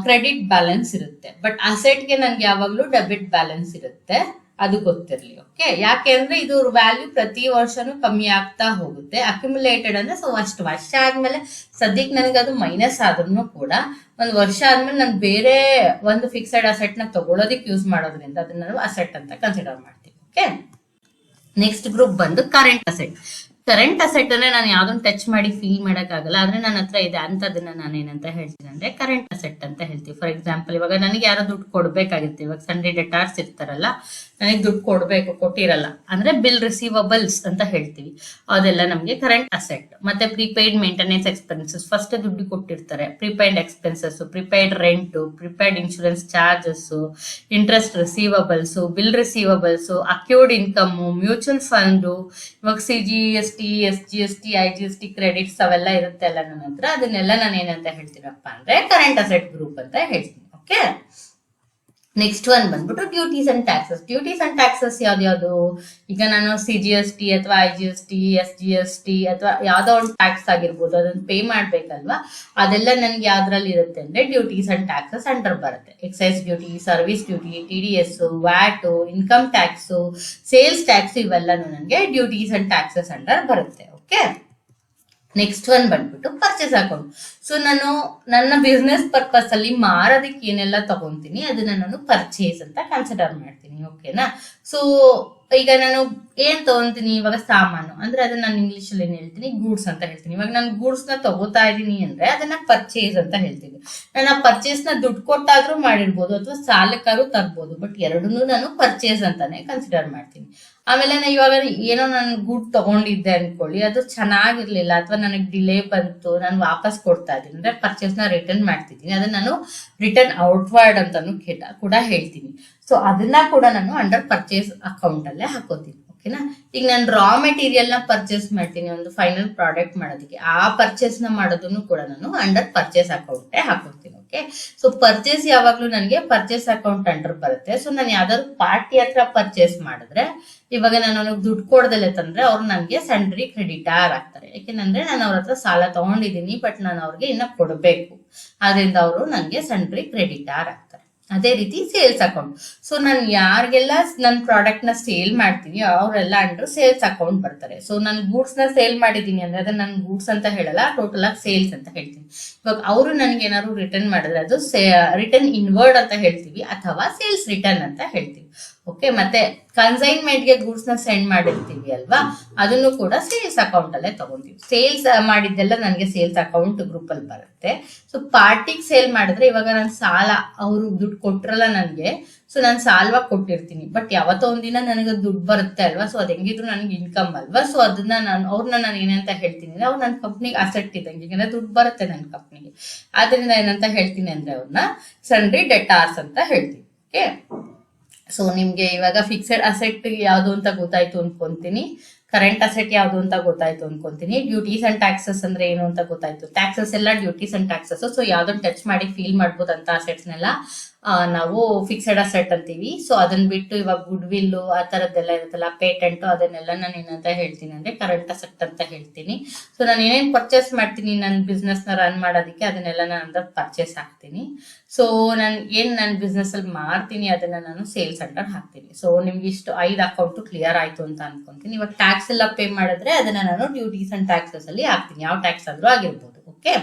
ಕ್ರೆಡಿಟ್ ಬ್ಯಾಲೆನ್ಸ್ ಇರುತ್ತೆ, ಬಟ್ ಅಸೆಟ್ಗೆ ನನ್ಗೆ ಯಾವಾಗ್ಲೂ ಡೆಬಿಟ್ ಬ್ಯಾಲೆನ್ಸ್ ಇರುತ್ತೆ. ಅದು ಗೊತ್ತಿರಲಿ. ಓಕೆ. ಯಾಕೆ ಅಂದ್ರೆ ಇದು ವ್ಯಾಲ್ಯೂ ಪ್ರತಿ ವರ್ಷನೂ ಕಮ್ಮಿ ಆಗ್ತಾ ಹೋಗುತ್ತೆ. ಅಕ್ಯುಮುಲೇಟೆಡ್ ಅಂದ್ರೆ ಸೊ ಅಷ್ಟು ವರ್ಷ ಆದ್ಮೇಲೆ ಸದ್ಯಕ್ಕೆ ನನಗೆ ಅದು ಮೈನಸ್ ಆದ್ರೂ ಕೂಡ ಒಂದು ವರ್ಷ ಆದ್ಮೇಲೆ ನಾನು ಬೇರೆ ಒಂದು ಫಿಕ್ಸೆಡ್ ಅಸೆಟ್ ನ ತಗೊಳೋದಿಕ್ ಯೂಸ್ ಮಾಡೋದ್ರಿಂದ ಅದನ್ನ ನಾವು ಅಸೆಟ್ ಅಂತ ಕನ್ಸಿಡರ್ ಮಾಡ್ತೀವಿ. ಓಕೆ. ನೆಕ್ಸ್ಟ್ ಗ್ರೂಪ್ ಬಂದು ಕರೆಂಟ್ ಅಸೆಟ್. ಕರೆಂಟ್ ಅಸೆಟ್ ಅಂದ್ರೆ ನಾನು ಯಾವ್ದೊಂದು ಟಚ್ ಮಾಡಿ ಫೀಲ್ ಮಾಡಕ್ ಆಗಲ್ಲ, ಆದ್ರೆ ನನ್ನ ಹತ್ರ ಇದೆ ಅಂತದನ್ನ ನಾನು ಏನಂತ ಹೇಳ್ತೀನಿ ಅಂದ್ರೆ ಕರೆಂಟ್ ಅಸೆಟ್ ಅಂತ ಹೇಳ್ತೀವಿ. ಫಾರ್ ಎಕ್ಸಾಂಪಲ್ ಇವಾಗ ನನಗೆ ಯಾರೋ ದುಡ್ಡು ಕೊಡ್ಬೇಕಾಗಿತ್ತು, ಇವಾಗ ಸಂಡೇ ಡೆಟಾರ್ಸ್ ಇರ್ತಾರಲ್ಲ, ನನಗೆ ದುಡ್ಡು ಕೊಟ್ಟಿರಲ್ಲ ಅಂದ್ರೆ ಬಿಲ್ ರಿಸೀವಬಲ್ಸ್ ಅಂತ ಹೇಳ್ತೀವಿ. ಅದೆಲ್ಲ ನಮ್ಗೆ ಕರೆಂಟ್ ಅಸೆಟ್. ಮತ್ತೆ ಪ್ರಿಪೇಯ್ಡ್ ಮೇಂಟೆನೆನ್ಸ್ ಎಕ್ಸ್ಪೆನ್ಸಸ್, ಫಸ್ಟ್ ದುಡ್ಡು ಕೊಟ್ಟಿರ್ತಾರೆ, prepaid expenses, prepaid rent, prepaid insurance charges, interest receivables, bill receivables, accrued income, mutual fund, ಇವಾಗ CGST, SGST, IGST ಕ್ರೆಡಿಟ್ಸ್ ಅವೆಲ್ಲ ಇರುತ್ತೆ ಅಲ್ಲ ನನ್ನ ಹತ್ರ, ಅದನ್ನೆಲ್ಲ ನಾನು ಏನಂತ ಹೇಳ್ತೀನಪ್ಪ ಅಂದ್ರೆ ಕರೆಂಟ್ ಅಸೆಟ್ ಗ್ರೂಪ್ ಅಂತ ಹೇಳ್ತೀನಿ. ಓಕೆ. ನೆಕ್ಸ್ಟ್ ಒನ್ ಬಂದ್ಬಿಟ್ಟು duties and taxes. Duties and taxes ಯಾವ್ದು? ಈಗ ನಾನು CGST ಅಥವಾ IGST, SGST ಅಥವಾ ಯಾವ್ದೋ ಒಂದು ಟ್ಯಾಕ್ಸ್ ಆಗಿರ್ಬೋದು, ಅದನ್ನ ಪೇ ಮಾಡ್ಬೇಕಲ್ವಾ, ಅದೆಲ್ಲ ನನ್ಗೆ ಯಾವ್ದ್ರಲ್ಲಿ ಇರುತ್ತೆ ಅಂದ್ರೆ ಡ್ಯೂಟೀಸ್ ಅಂಡ್ ಟ್ಯಾಕ್ಸಸ್ ಅಂಡರ್ ಬರುತ್ತೆ. Excise duty, service duty, TDS, VAT, income tax, sales tax, ಇವೆಲ್ಲನೂ ನನಗೆ ಡ್ಯೂಟೀಸ್ ಅಂಡ್ ಟ್ಯಾಕ್ಸಸ್ ಅಂಡರ್ ಬರುತ್ತೆ. ಓಕೆ. ನೆಕ್ಸ್ಟ್ ಒನ್ ಬಂದ್ಬಿಟ್ಟು ಪರ್ಚೇಸ್ ಅಕೌಂಟ್. ಸೊ ನಾನು ನನ್ನ ಬಿಸ್ನೆಸ್ ಪರ್ಪಸ್ ಅಲ್ಲಿ ಮಾರೋದಕ್ಕೆ ಏನೆಲ್ಲ ತಗೊಂತೀನಿ ಅದನ್ನ ನಾನು ಪರ್ಚೇಸ್ ಅಂತ ಕನ್ಸಿಡರ್ ಮಾಡ್ತೀನಿ. ಓಕೆನಾ. ಸೊ ಈಗ ನಾನು ಏನ್ ತಗೊಂತೀನಿ ಇವಾಗ ಸಾಮಾನು ಅಂದ್ರೆ ಅದನ್ನ ನಾನು ಇಂಗ್ಲಿಷ್ ಅಲ್ಲಿ ಏನ್ ಹೇಳ್ತೀನಿ, ಗೂಡ್ಸ್ ಅಂತ ಹೇಳ್ತೀನಿ. ಇವಾಗ ನಾನು ಗೂಡ್ಸ್ ನ ತಗೋತಾ ಇದೀನಿ ಅಂದ್ರೆ ಅದನ್ನ ಪರ್ಚೇಸ್ ಅಂತ ಹೇಳ್ತೀನಿ. ನಾನು ಆ ಪರ್ಚೇಸ್ ನ ದುಡ್ಡು ಕೊಟ್ಟಾದ್ರೂ ಮಾಡಿರ್ಬೋದು ಅಥವಾ ಸಾಲಕ್ಕಾದ್ರೂ ತರ್ಬೋದು, ಬಟ್ ಎರಡನ್ನೂ ನಾನು ಪರ್ಚೇಸ್ ಅಂತಾನೆ ಕನ್ಸಿಡರ್ ಮಾಡ್ತೀನಿ. ಆಮೇಲೆ ಇವಾಗ ಏನೋ ನಾನು ಗುಡ್ ತಗೊಂಡಿದ್ದೆ ಅನ್ಕೊಳ್ಳಿ, ಅದು ಚೆನ್ನಾಗಿರ್ಲಿಲ್ಲ ಅಥವಾ ನನಗೆ ಡಿಲೇ ಬಂತು, ನಾನು ವಾಪಸ್ ಕೊಡ್ತಾ ಇದ್ದೀನಿ ಅಂದ್ರೆ ಪರ್ಚೇಸ್ ನ ರಿಟರ್ನ್ ಮಾಡ್ತಿದ್ದೀನಿ, ಅದನ್ನ ನಾನು ರಿಟರ್ನ್ ಔಟ್ವರ್ಡ್ ಅಂತಾನು ಕೂಡ ಹೇಳ್ತೀನಿ. ಸೊ ಅದನ್ನ ಕೂಡ ನಾನು ಅಂಡರ್ ಪರ್ಚೇಸ್ ಅಕೌಂಟ್ ಅಲ್ಲೇ ಹಾಕೋತೀನಿ. ಓಕೆನಾ. ಈಗ ನಾನು ರಾ ಮೆಟೀರಿಯಲ್ ನ ಪರ್ಚೇಸ್ ಮಾಡ್ತೀನಿ ಒಂದು ಫೈನಲ್ ಪ್ರಾಡಕ್ಟ್ ಮಾಡೋದಕ್ಕೆ, ಆ ಪರ್ಚೇಸ್ ನ ಮಾಡೋದನ್ನು ಕೂಡ ನಾನು ಅಂಡರ್ ಪರ್ಚೇಸ್ ಅಕೌಂಟ್ ಹಾಕೋತೀನಿ. ಓಕೆ. ಸೊ ಪರ್ಚೇಸ್ ಯಾವಾಗ್ಲೂ ನನಗೆ ಪರ್ಚೇಸ್ ಅಕೌಂಟ್ ಅಂಡರ್ ಬರುತ್ತೆ. ಸೊ ನಾನು ಯಾವ್ದಾದ್ರು ಪಾರ್ಟಿ ಹತ್ರ ಪರ್ಚೇಸ್ ಮಾಡಿದ್ರೆ, ಇವಾಗ ನಾನು ಅವ್ನಿಗೆ ದುಡ್ಡು ಕೊಡದಲ್ಲೇ ತಂದ್ರೆ ಅವ್ರು ನನಗೆ ಸೆಂಡ್ರಿ ಕ್ರೆಡಿಟಾರ್ ಆಗ್ತಾರೆ. ಯಾಕೆಂದ್ರೆ ನಾನು ಅವ್ರ ಹತ್ರ ಸಾಲ ತಗೊಂಡಿದ್ದೀನಿ, ಬಟ್ ನಾನು ಅವ್ರಿಗೆ ಇನ್ನ ಕೊಡಬೇಕು, ಆದ್ರಿಂದ ಅವರು ನನಗೆ ಸೆಂಡ್ರಿ ಕ್ರೆಡಿಟಾರ್ ಆಗ್ತಾರೆ. ಅದೇ ರೀತಿ ಸೇಲ್ಸ್ ಅಕೌಂಟ್. ಸೊ ನಾನು ಯಾರಿಗೆಲ್ಲ ನನ್ನ ಪ್ರಾಡಕ್ಟ್ ನ ಸೇಲ್ ಮಾಡ್ತೀನಿ ಅವರೆಲ್ಲ ಅಂಡರ್ ಸೇಲ್ಸ್ ಅಕೌಂಟ್ ಬರ್ತಾರೆ. ಸೊ ನಾನು ಗೂಡ್ಸ್ ನ ಸೇಲ್ ಮಾಡಿದೀನಿ ಅಂದ್ರೆ ಅದನ್ನ ನಾನು ಗೂಡ್ಸ್ ಅಂತ ಹೇಳಲ್ಲ, ಟೋಟಲ್ ಆಗಿ ಸೇಲ್ಸ್ ಅಂತ ಹೇಳ್ತೀನಿ. ಇವಾಗ ಅವರು ನನಗೆ ಏನಾದ್ರು ರಿಟರ್ನ್ ಮಾಡಿದ್ರೆ ಅದು ರಿಟರ್ನ್ ಇನ್ವರ್ಡ್ ಅಂತ ಹೇಳ್ತೀವಿ ಅಥವಾ ಸೇಲ್ಸ್ ರಿಟರ್ನ್ ಅಂತ ಹೇಳ್ತೀವಿ. ಓಕೆ. ಮತ್ತೆ ಕನ್ಸೈನ್ಮೆಂಟ್ ಗೆ ಗೂಡ್ಸ್ ನ ಸೆಂಡ್ ಮಾಡಿರ್ತೀವಿ ಅಲ್ವಾ, ಅದನ್ನು ಕೂಡ ಸೇಲ್ಸ್ ಅಕೌಂಟ್ ಅಲ್ಲೇ ತಗೊಂತೀವಿ. ಸೇಲ್ಸ್ ಮಾಡಿದ್ದೆಲ್ಲ ನನಗೆ ಸೇಲ್ಸ್ ಅಕೌಂಟ್ ಗ್ರೂಪ್ ಅಲ್ಲಿ ಬರುತ್ತೆ. ಸೊ ಪಾರ್ಟಿಗೆ ಸೇಲ್ ಮಾಡಿದ್ರೆ ಇವಾಗ ನಾನು ಸಾಲ ಅವರು ದುಡ್ಡು ಕೊಟ್ರಲ್ಲ ನನಗೆ, ಸೊ ನಾನು ಸಾಲವಾಗಿ ಕೊಟ್ಟಿರ್ತೀನಿ, ಬಟ್ ಯಾವತ್ತೋ ಒಂದಿನ ನನಗೆ ದುಡ್ಡು ಬರುತ್ತೆ ಅಲ್ವಾ, ಸೊ ಅದ್ ಹೆಂಗಿದ್ರು ನನಗೆ ಇನ್ಕಮ್ ಅಲ್ವಾ. ಸೊ ಅದನ್ನ ಅವ್ರನ್ನ ನಾನು ಏನಂತ ಹೇಳ್ತೀನಿ ಅಂದ್ರೆ ಅವ್ರು ನನ್ನ ಕಂಪ್ನಿಗೆ ಅಸೆಟ್ ಇದ್ದಂಗೆ, ಯಾಕಂದ್ರೆ ದುಡ್ಡು ಬರುತ್ತೆ ನನ್ನ ಕಂಪ್ನಿಗೆ, ಆದ್ರಿಂದ ಏನಂತ ಹೇಳ್ತೀನಿ ಅಂದ್ರೆ ಅವ್ರನ್ನ ಸನ್ರಿ ಡೆಟಾರ್ಸ್ ಅಂತ ಹೇಳ್ತೀನಿ. ಓಕೆ. ಸೊ ನಿಮ್ಗೆ ಇವಾಗ ಫಿಕ್ಸೆಡ್ ಅಸೆಟ್ ಯಾವ್ದು ಅಂತ ಗೊತ್ತಾಯ್ತು ಅನ್ಕೊಂತೀನಿ, ಕರೆಂಟ್ ಅಸೆಟ್ ಯಾವ್ದು ಅಂತ ಗೊತ್ತಾಯ್ತು ಅನ್ಕೊಂತೀನಿ, ಡ್ಯೂಟೀಸ್ ಅಂಡ್ ಟ್ಯಾಕ್ಸಸ್ ಅಂದ್ರೆ ಏನು ಅಂತ ಗೊತ್ತಾಯ್ತು. ಟ್ಯಾಕ್ಸಸ್ ಎಲ್ಲ ಡ್ಯೂಟೀಸ್ ಅಂಡ್ ಟ್ಯಾಕ್ಸಸ್. ಸೊ ಯಾವ್ದನ್ನ ಟಚ್ ಮಾಡಿ ಫೀಲ್ ಮಾಡ್ಬೋದು ಅಂತ ಅಸೆಟ್ಸ್ನೆಲ್ಲ ನಾವು ಫಿಕ್ಸೆಡ್ ಅಸೆಟ್ ಅಂತೀವಿ. ಸೊ ಅದನ್ನ ಬಿಟ್ಟು ಇವಾಗ ಗುಡ್ ವಿಲ್ ಆ ತರದ್ದೆಲ್ಲ ಇರುತ್ತಲ್ಲ, ಪೇಟೆಂಟ್, ಅದನ್ನೆಲ್ಲ ನಾನು ಏನಂತ ಹೇಳ್ತೀನಿ ಅಂದ್ರೆ ಕರೆಂಟ್ ಅಸೆಟ್ ಅಂತ ಹೇಳ್ತೀನಿ. ಸೊ ನಾನು ಏನೇನ್ ಪರ್ಚೇಸ್ ಮಾಡ್ತೀನಿ ನನ್ನ ಬಿಸ್ನೆಸ್ ನ ರನ್ ಮಾಡೋದಕ್ಕೆ ಅದನ್ನೆಲ್ಲ ನಾನು ಅಂಡರ್ ಪರ್ಚೇಸ್ ಹಾಕ್ತೀನಿ. ಸೊ ನಾನು ಬಿಸ್ನೆಸ್ ಅಲ್ಲಿ ಮಾಡ್ತೀನಿ ಅದನ್ನ ನಾನು ಸೇಲ್ಸ್ ಅಂಡರ್ ಹಾಕ್ತೀನಿ. ಸೊ ನಿಮ್ಗೆ ಇಷ್ಟು 5 ಅಕೌಂಟ್ ಕ್ಲಿಯರ್ ಆಯ್ತು ಅಂತ ಅನ್ಕೊಂತೀನಿ. ಇವಾಗ ಟ್ಯಾಕ್ಸ್ ಎಲ್ಲ ಪೇ ಮಾಡಿದ್ರೆ ಅದನ್ನ ನಾನು ಡ್ಯೂಟೀಸ್ ಅಂಡ್ ಟ್ಯಾಕ್ಸಸ್ ಅಲ್ಲಿ ಹಾಕ್ತೀನಿ, ಯಾವ ಟ್ಯಾಕ್ಸ್ ಆದ್ರೂ ಆಗಿರ್ಬೋದು. ಓಕೆ.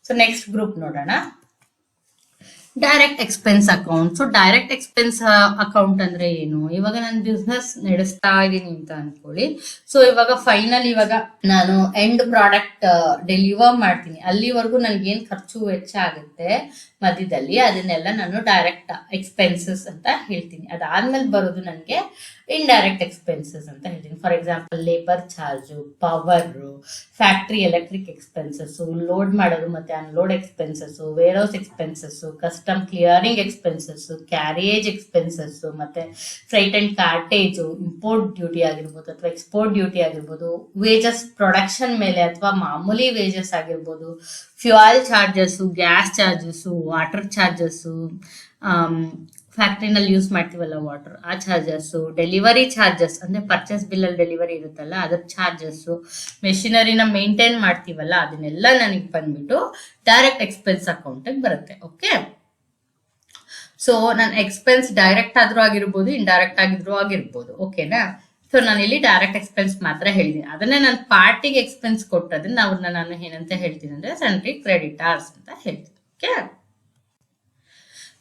ಸೊ ನೆಕ್ಸ್ಟ್ ಗ್ರೂಪ್ ನೋಡೋಣ, direct expense account. So direct expense account ಅಂದ್ರೆ ಏನು? ಇವಾಗ ನಾನು ಬಿಸ್ನೆಸ್ ನಡೆಸ್ತಾ ಇದ್ದೀನಿ ಅಂತ ಅನ್ಕೊಳ್ಳಿ. ಸೊ ಇವಾಗ ಫೈನಲ್ ಇವಾಗ ನಾನು ಎಂಡ್ ಪ್ರಾಡಕ್ಟ್ ಡೆಲಿವರ್ ಮಾಡ್ತೀನಿ, ಅಲ್ಲಿವರೆಗೂ ನನ್ಗೆ ಏನ್ ಖರ್ಚು ವೆಚ್ಚ ಆಗುತ್ತೆ ಮಧ್ಯದಲ್ಲಿ, ಅದನ್ನೆಲ್ಲ ನಾನು ಡೈರೆಕ್ಟ್ ಎಕ್ಸ್ಪೆನ್ಸಸ್ ಅಂತ ಹೇಳ್ತೀನಿ. ಅದಾದ್ಮೇಲೆ ಬರೋದು ನನಗೆ ಇಂಡೈರೆಕ್ಟ್ ಎಕ್ಸ್ಪೆನ್ಸಸ್ ಅಂತ ಹೇಳ್ತೀನಿ. For example labour charge, power, factory electric expenses, load ಮಾಡೋದು ಮತ್ತೆ unload expenses, warehouse expenses, custom clearing expenses, carriage expenses, ಮತ್ತೆ freight and cartage, import duty ಆಗಿರ್ಬೋದು ಅಥವಾ ಎಕ್ಸ್ಪೋರ್ಟ್ ಡ್ಯೂಟಿ ಆಗಿರ್ಬೋದು, ವೇಜಸ್ ಪ್ರೊಡಕ್ಷನ್ ಮೇಲೆ ಅಥವಾ ಮಾಮೂಲಿ ವೇಜಸ್ ಆಗಿರ್ಬೋದು, fuel charges, gas charges, water charges, ಫ್ಯಾಕ್ಟ್ರಿನಲ್ಲಿ ಯೂಸ್ ಮಾಡ್ತೀವಲ್ಲ ವಾಟರ್, ಆ ಚಾರ್ಜಸ್, ಡೆಲಿವರಿ ಚಾರ್ಜಸ್ ಅಂದ್ರೆ ಪರ್ಚೇಸ್ ಬಿಲ್ ಅಲ್ಲಿ ಡೆಲಿವರಿ ಇರುತ್ತಲ್ಲ ಅದ್ರ ಚಾರ್ಜಸ್, ಮೆಷಿನರಿನ ಮೇಂಟೈನ್ ಮಾಡ್ತೀವಲ್ಲ ಅದನ್ನೆಲ್ಲ ನನಗೆ ಬಂದ್ಬಿಟ್ಟು ಡೈರೆಕ್ಟ್ ಎಕ್ಸ್ಪೆನ್ಸ್ ಅಕೌಂಟ್ ಬರುತ್ತೆ. ಓಕೆ. ಸೊ ನನ್ನ ಎಕ್ಸ್ಪೆನ್ಸ್ ಡೈರೆಕ್ಟ್ ಆದ್ರೂ ಆಗಿರ್ಬೋದು, ಇಂಡೈರೆಕ್ಟ್ ಆಗಿದ್ರು ಆಗಿರ್ಬೋದು. ಓಕೆನಾ. ಸೊ ನಾನು ಇಲ್ಲಿ ಡೈರೆಕ್ಟ್ ಎಕ್ಸ್ಪೆನ್ಸ್ ಮಾತ್ರ ಹೇಳಿದ್ದೀನಿ. ಅದನ್ನೇ ನಾನು ಪಾರ್ಟಿಗೆ ಎಕ್ಸ್ಪೆನ್ಸ್ ಕೊಟ್ಟದನ್ನ ಅವ್ರನ್ನ ನಾನು ಏನಂತ ಹೇಳ್ತೀನಿ ಅಂದ್ರೆ ಸನ್ರಿ ಕ್ರೆಡಿಟಾರ್ಸ್ ಅಂತ ಹೇಳ್ತೀನಿ. ಓಕೆ.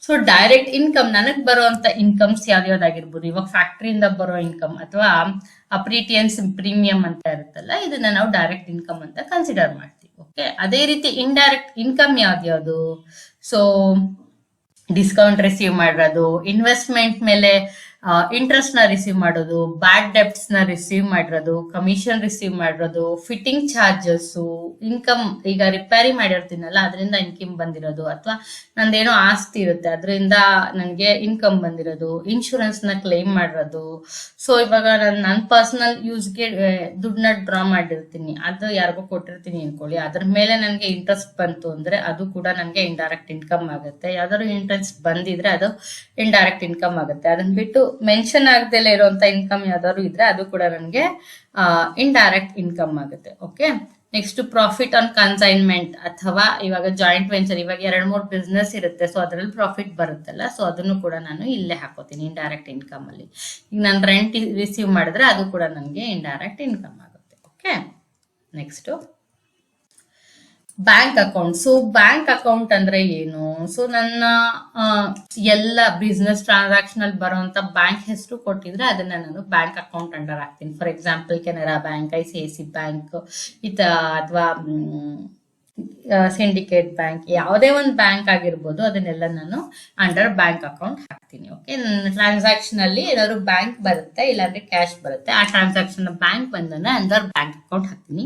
ಸೊ ಡೈರೆಕ್ಟ್ ಇನ್ಕಮ್, ನನಗ್ ಬರುವಂತ ಇನ್ಕಮ್ಸ್ ಯಾವ್ದಾಗಿರ್ಬೋದು, ಇವಾಗ ಫ್ಯಾಕ್ಟ್ರಿಯಿಂದ ಬರೋ ಇನ್ಕಮ್ ಅಥವಾ ಅಪ್ರಿಟಿಯನ್ಸ್ ಪ್ರೀಮಿಯಂ ಅಂತ ಇರುತ್ತಲ್ಲ, ಇದನ್ನ ನಾವು ಡೈರೆಕ್ಟ್ ಇನ್ಕಮ್ ಅಂತ ಕನ್ಸಿಡರ್ ಮಾಡ್ತೀವಿ. ಓಕೆ. ಅದೇ ರೀತಿ ಇಂಡೈರೆಕ್ಟ್ ಇನ್ಕಮ್ ಯಾವ್ದು? ಸೊ ಡಿಸ್ಕೌಂಟ್ ರಿಸೀವ್ ಮಾಡೋದು, ಇನ್ವೆಸ್ಟ್ಮೆಂಟ್ ಮೇಲೆ ಇಂಟ್ರೆಸ್ಟ್ ನ ರಿಸೀವ್ ಮಾಡೋದು, ಬ್ಯಾಡ್ ಡೆಬ್ಟ್ಸ್ ನ ರಿಸೀವ್ ಮಾಡಿರೋದು, ಕಮಿಷನ್ ರಿಸೀವ್ ಮಾಡಿರೋದು, ಫಿಟ್ಟಿಂಗ್ ಚಾರ್ಜಸ್, ಇನ್ಕಮ್ ಈಗ ರಿಪೇರಿ ಮಾಡಿರ್ತೀನಲ್ಲ ಅದರಿಂದ ಇನ್ಕಮ್ ಬಂದಿರೋದು, ಅಥವಾ ನಂದೇನೋ ಆಸ್ತಿ ಇರುತ್ತೆ ಅದರಿಂದ ನನಗೆ ಇನ್ಕಮ್ ಬಂದಿರೋದು, ಇನ್ಶೂರೆನ್ಸ್ ನ ಕ್ಲೈಮ್ ಮಾಡಿರೋದು. ಸೊ ಇವಾಗ ನನ್ನ ಪರ್ಸನಲ್ ಯೂಸ್ಗೆ ದುಡ್ಡನ್ನ ಡ್ರಾ ಮಾಡಿರ್ತೀನಿ, ಅದು ಯಾರಿಗೋ ಕೊಟ್ಟಿರ್ತೀನಿ ಅನ್ಕೊಳ್ಳಿ, ಅದ್ರ ಮೇಲೆ ನನಗೆ ಇಂಟ್ರೆಸ್ಟ್ ಬಂತು ಅಂದ್ರೆ ಅದು ಕೂಡ ನನಗೆ ಇಂಡೈರೆಕ್ಟ್ ಇನ್ಕಮ್ ಆಗುತ್ತೆ. ಯಾವ್ದಾದ್ರು ಇಂಟ್ರೆಸ್ಟ್ ಬಂದಿದ್ರೆ ಅದು ಇಂಡೈರೆಕ್ಟ್ ಇನ್ಕಮ್ ಆಗುತ್ತೆ. ಅದನ್ನ ಬಿಟ್ಟು ಮೆನ್ಷನ್ ಆಗದೆಲ್ಲ ಇರುವಂತ ಇನ್ಕಮ್ ಯಾವ್ದಾದ್ರು ಇದ್ರೆ ಅದು ಕೂಡ ನನಗೆ ಇಂಡೈರೆಕ್ಟ್ ಇನ್ಕಮ್ ಆಗುತ್ತೆ. Okay. Next profit on consignment ಅಥವಾ ಇವಾಗ ಜಾಯಿಂಟ್ ವೆಂಚರ್, ಇವಾಗ 2-3 ಬಿಸ್ನೆಸ್ ಇರುತ್ತೆ, ಸೊ ಅದ್ರಲ್ಲಿ ಪ್ರಾಫಿಟ್ ಬರುತ್ತಲ್ಲ, ಸೊ ಅದನ್ನು ಕೂಡ ನಾನು ಇಲ್ಲೇ ಹಾಕೋತೀನಿ ಇಂಡೈರೆಕ್ಟ್ ಇನ್ಕಮ್ ಅಲ್ಲಿ. ಈಗ ನಾನು ರೆಂಟ್ ರಿಸೀವ್ ಮಾಡಿದ್ರೆ ಅದು ಕೂಡ ನನಗೆ ಇಂಡೈರೆಕ್ಟ್ ಇನ್ಕಮ್ ಆಗುತ್ತೆ. Okay. Next bank account. So bank account ಅಂದ್ರೆ ಏನು? ಸೊ ನನ್ನ ಆ, ಎಲ್ಲ ಬಿಸ್ನೆಸ್ ಟ್ರಾನ್ಸಾಕ್ಷನ್ ಅಲ್ಲಿ ಬರುವಂತ ಬ್ಯಾಂಕ್ ಹೆಸರು ಕೊಟ್ಟಿದ್ರೆ ಅದನ್ನ ನಾನು ಬ್ಯಾಂಕ್ ಅಕೌಂಟ್ ಅಂಡರ್ ಹಾಕ್ತೀನಿ. For example Canara bank, ICICI bank, ಅಥವಾ ಸಿಂಡಿಕೇಟ್ ಬ್ಯಾಂಕ್, ಯಾವುದೇ ಒಂದು ಬ್ಯಾಂಕ್ ಆಗಿರ್ಬೋದು, ಅದನ್ನೆಲ್ಲ ನಾನು ಅಂಡರ್ ಬ್ಯಾಂಕ್ ಅಕೌಂಟ್ ಹಾಕ್ತೀನಿ. ಓಕೆ, ನನ್ನ ಟ್ರಾನ್ಸಾಕ್ಷನ್ ಅಲ್ಲಿ ಏನಾದ್ರು ಬ್ಯಾಂಕ್ ಬರುತ್ತೆ, ಇಲ್ಲಾಂದ್ರೆ ಕ್ಯಾಶ್ ಬರುತ್ತೆ. ಆ ಟ್ರಾನ್ಸಾಕ್ಷನ್ ಬ್ಯಾಂಕ್ ಬಂದ್ರೆ ಅಂಡರ್ ಬ್ಯಾಂಕ್ ಅಕೌಂಟ್ ಹಾಕ್ತೀನಿ.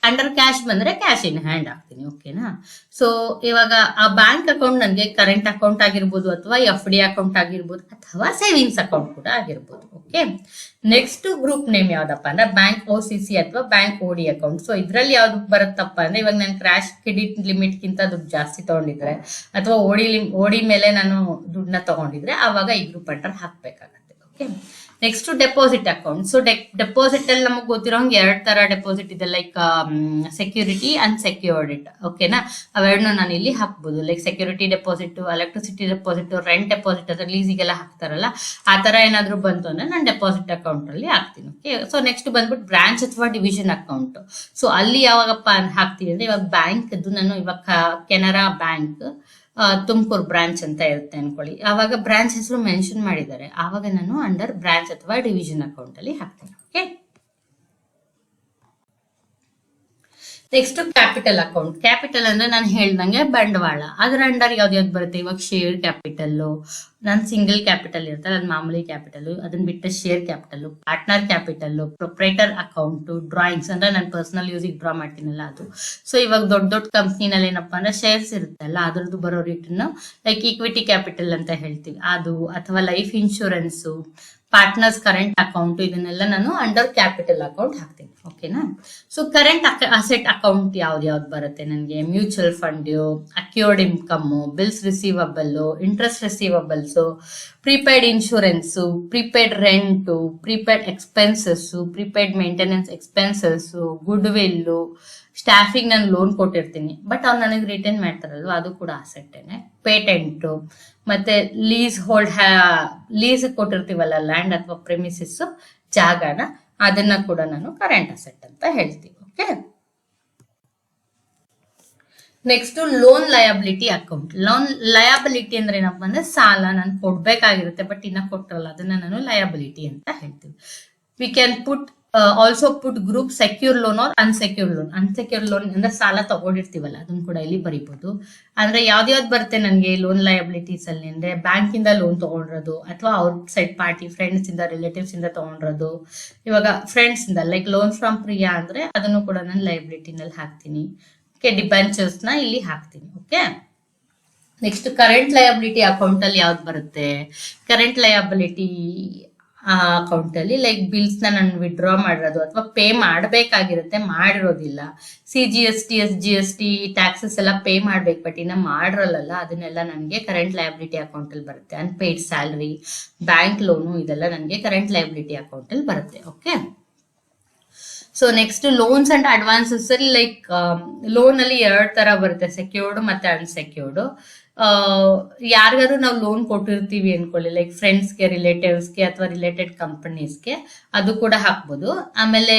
ಅಂಡರ್ ಕ್ಯಾಶ್ ಬಂದ್ರೆ ಕ್ಯಾಶ್ ಇನ್ ಹ್ಯಾಂಡ್ ಹಾಕ್ತೀನಿ. ಓಕೆನಾ? ಸೊ ಇವಾಗ ಆ ಬ್ಯಾಂಕ್ ಅಕೌಂಟ್ ನನಗೆ ಕರೆಂಟ್ ಅಕೌಂಟ್ ಆಗಿರ್ಬೋದು, ಅಥವಾ FD ಅಕೌಂಟ್ ಆಗಿರ್ಬೋದು, ಅಥವಾ ಸೇವಿಂಗ್ಸ್ ಅಕೌಂಟ್ ಕೂಡ ಆಗಿರ್ಬೋದು. ಓಕೆ, ನೆಕ್ಸ್ಟ್ ಗ್ರೂಪ್ ನೇಮ್ ಯಾವ್ದಪ್ಪ ಅಂದ್ರೆ ಬ್ಯಾಂಕ್ OCC ಅಥವಾ ಬ್ಯಾಂಕ್ OD ಅಕೌಂಟ್. ಸೊ ಇದ್ರಲ್ಲಿ ಯಾವ್ದು ಬರುತ್ತಪ್ಪ ಅಂದ್ರೆ, ಇವಾಗ ನಾನು ಕ್ರಾಶ್ ಕ್ರೆಡಿಟ್ ಲಿಮಿಟ್ ಗಿಂತ ದುಡ್ಡು ಜಾಸ್ತಿ ತಗೊಂಡಿದ್ರೆ, ಅಥವಾ OD ಮೇಲೆ ನಾನು ದುಡ್ಡನ್ನ ತಗೊಂಡಿದ್ರೆ, ಆವಾಗ ಈ ಗ್ರೂಪ್ ಅಂಡರ್ ಹಾಕ್ಬೇಕಾಗತ್ತೆ. Okay, next deposit account. So deposit ಅಲ್ಲಿ ನಮಗೆ ಗೊತ್ತಿರೋಂಗೆ 2 ತರ ಡೆಪಾಸಿಟ್ ಇದೆ, like security and secured it. ಓಕೆನಾ? ಅವೆರಡನ್ನ ನಾನು ಇಲ್ಲಿ ಹಾಕ್ಬೋದು. Like security deposit, electricity deposit, rent deposit, ಅದ್ರ ಲೀಸಿಗೆಲ್ಲ ಹಾಕ್ತಾರಲ್ಲ, ಆ ತರ ಏನಾದ್ರು ಬಂತು ಅಂದ್ರೆ ನಾನು ಡೆಪಾಸಿಟ್ ಅಕೌಂಟ್ ಅಲ್ಲಿ ಹಾಕ್ತೀನಿ. ಓಕೆ, ಸೊ ನೆಕ್ಸ್ಟ್ ಬಂದ್ಬಿಟ್ಟು ಬ್ರಾಂಚ್ ಅಥವಾ ಡಿವಿಷನ್ ಅಕೌಂಟ್. ಸೊ ಅಲ್ಲಿ ಯಾವಾಗಪ್ಪ ಹಾಕ್ತೀನಿ ಅಂದ್ರೆ, ಇವಾಗ ಬ್ಯಾಂಕ್ ನಾನು ಇವಾಗ ಕೆನರಾ ಬ್ಯಾಂಕ್ ತುಮಕೂರು ಬ್ರಾಂಚ್ ಅಂತ ಇರುತ್ತೆ ಅನ್ಕೊಳ್ಳಿ, ಆವಾಗ ಬ್ರಾಂಚ್ ಹೆಸರು ಮೆನ್ಷನ್ ಮಾಡಿದ್ದಾರೆ, ಆವಾಗ ನಾನು ಅಂಡರ್ ಬ್ರಾಂಚ್ ಅಥವಾ ಡಿವಿಷನ್ ಅಕೌಂಟ್ ಅಲ್ಲಿ ಹಾಕ್ತೀನಿ. Okay, next capital account. Capital ಅಂದ್ರೆ ನಾನು ಹೇಳ್ದಂಗೆ ಬಂಡವಾಳ. ಅದ್ರ ಅಂಡರ್ ಯಾವ್ದು ಬರುತ್ತೆ? ಇವಾಗ ಶೇರ್ ಕ್ಯಾಪಿಟಲ್, ನಾನು ಸಿಂಗಲ್ ಕ್ಯಾಪಿಟಲ್ ಇರ್ತಲ್ಲ, ಅದು ಮಾಮೂಲಿ ಕ್ಯಾಪಿಟಲ್. ಅದನ್ನ ಬಿಟ್ಟ share capital, partner capital, proprietor account, drawings ಅಂದ್ರೆ ನಾನು ಪರ್ಸನಲ್ ಯೂಸಿಗೆ ಡ್ರಾ ಮಾಡ್ತೀನಲ್ಲ ಅದು. ಸೊ ಇವಾಗ ದೊಡ್ಡ ದೊಡ್ಡ ಕಂಪ್ನಿನಲ್ಲಿ ಏನಪ್ಪಾ ಅಂದ್ರೆ ಶೇರ್ಸ್ ಇರುತ್ತಲ್ಲ, ಅದ್ರದ್ದು ಬರೋ ರಿಟರ್ನ್ ಲೈಕ್ ಈಕ್ವಿಟಿ ಕ್ಯಾಪಿಟಲ್ ಅಂತ ಹೇಳ್ತೀವಿ ಅದು, ಅಥವಾ life insurance, partners current account, ಇದನ್ನೆಲ್ಲ ನಾನು ಅಂಡರ್ ಕ್ಯಾಪಿಟಲ್ ಅಕೌಂಟ್ ಹಾಕ್ತೀನಿ. ಓಕೆನಾ? ಸೊ ಕರೆಂಟ್ ಅಸೆಟ್ ಅಕೌಂಟ್ ಯಾವ್ದು ಬರುತ್ತೆ ನನಗೆ? Mutual fund, accrued income, bills receivable, interest receivables, prepaid insurance, prepaid rent, prepaid expenses, prepaid maintenance expenses, goodwill, ಸ್ಟಾಫಿಗೆ ನಾನು ಲೋನ್ ಕೊಟ್ಟಿರ್ತೀನಿ ಬಟ್ ಅವ್ರು ನನಗೆ ರಿಟರ್ನ್ ಮಾಡ್ತಾರಲ್ವ, ಅದು ಕೂಡ ಅಸೆಟ್ಟೇನೆ. ಪೇಟೆಂಟ್, ಮತ್ತೆ ಲೀಸ್ ಕೊಟ್ಟಿರ್ತೀವಲ್ಲ ಲ್ಯಾಂಡ್ ಅಥವಾ ಪ್ರೆಮಿಸಿಸ್, ಜಾಗನ, ಅದನ್ನ ಕೂಡ ನಾನು ಕರೆಂಟ್ ಅಸೆಟ್ ಅಂತ ಹೇಳ್ತೀವಿ. Okay, next loan liability account. Loan liability ಅಂದ್ರೆ ಏನಪ್ಪಾ ಅಂದ್ರೆ, ಸಾಲ ನಾನು ಕೊಡ್ಬೇಕಾಗಿರುತ್ತೆ ಬಟ್ ಇನ್ನ ಕೊಟ್ಟಿರಲ್ಲ, ಅದನ್ನ ನಾನು ಲಯಬಿಲಿಟಿ ಅಂತ ಹೇಳ್ತೀವಿ. We can also put group secure loan or unsecure loan. Unsecure loan ಅಂದ್ರೆ ಸಾಲ ತಗೊಂಡಿರ್ತೀವಲ್ಲ, ಅದನ್ನ ಕೂಡ ಇಲ್ಲಿ ಬರೀಬಹುದು. ಅಂದ್ರೆ ಯಾವ್ದು ಬರುತ್ತೆ ನನಗೆ ಲೋನ್ ಲಯಬಿಲಿಟೀಸ್ ಅಲ್ಲಿ ಅಂದ್ರೆ, ಬ್ಯಾಂಕ್ ಇಂದ ಲೋನ್ ತಗೊಂಡಿರೋದು, ಅಥವಾ ಔಟ್ ಸೈಡ್ ಪಾರ್ಟಿ, ಫ್ರೆಂಡ್ಸ್ ಇಂದ, ರಿಲೇಟಿವ್ಸ್ ಇಂದ ತಗೊಂಡಿರೋದು. ಇವಾಗ ಫ್ರೆಂಡ್ಸ್ ಇಂದ ಲೈಕ್ ಲೋನ್ ಫ್ರಮ್ ಪ್ರಿಯಾ ಅಂದ್ರೆ ಅದನ್ನು ಕೂಡ ನಾನು ಲಯಬಿಲಿಟಿನಲ್ಲಿ ಹಾಕ್ತೀನಿ. ಓಕೆ, ಡಿಬೆಂಚರ್ಸ್ ನ ಇಲ್ಲಿ ಹಾಕ್ತೀನಿ. Okay, next current liability account ಅಲ್ಲಿ ಯಾವ್ದು ಬರುತ್ತೆ? ಕರೆಂಟ್ ಲಯಬಿಲಿಟಿ ಅಕೌಂಟ್ ಅಲ್ಲಿ ಲೈಕ್ ಬಿಲ್ಸ್ ನಾನು ವಿಡ್ರಾ ಮಾಡಿರೋದು, ಅಥವಾ ಪೇ ಮಾಡಬೇಕಾಗಿರುತ್ತೆ ಮಾಡಿರೋದಿಲ್ಲ, CGST, SGST ಟ್ಯಾಕ್ಸಸ್ ಎಲ್ಲ ಪೇ ಮಾಡ್ಬೇಕು ಬಟ್ ಇನ್ನ ಮಾಡಿರಲ್ಲ, ಅದನ್ನೆಲ್ಲ ನನಗೆ ಕರೆಂಟ್ ಲಯಬಿಲಿಟಿ ಅಕೌಂಟ್ ಅಲ್ಲಿ ಬರುತ್ತೆ. ಅನ್ಪೇಯ್ಡ್ ಸ್ಯಾಲರಿ, ಬ್ಯಾಂಕ್ ಲೋನು, ಇದೆಲ್ಲ ನನಗೆ ಕರೆಂಟ್ ಲಯಬಿಲಿಟಿ ಅಕೌಂಟ್ ಅಲ್ಲಿ ಬರುತ್ತೆ. Okay, so next loans and advances ಅಲ್ಲಿ ಲೈಕ್ ಲೋನ್ ಅಲ್ಲಿ 2 ತರ ಬರುತ್ತೆ, ಸೆಕ್ಯೂರ್ಡ್ ಮತ್ತೆ ಅನ್ಸೆಕ್ಯೂರ್ಡ್. ಯಾರಿಗಾದ್ರು ನಾವು ಲೋನ್ ಕೊಟ್ಟಿರ್ತೀವಿ ಅನ್ಕೊಳ್ಳಿ, ಲೈಕ್ ಫ್ರೆಂಡ್ಸ್ಗೆ, ರಿಲೇಟಿವ್ಸ್ಗೆ, ಅಥವಾ ರಿಲೇಟೆಡ್ ಕಂಪನೀಸ್ಗೆ, ಅದು ಕೂಡ ಹಾಕ್ಬೋದು. ಆಮೇಲೆ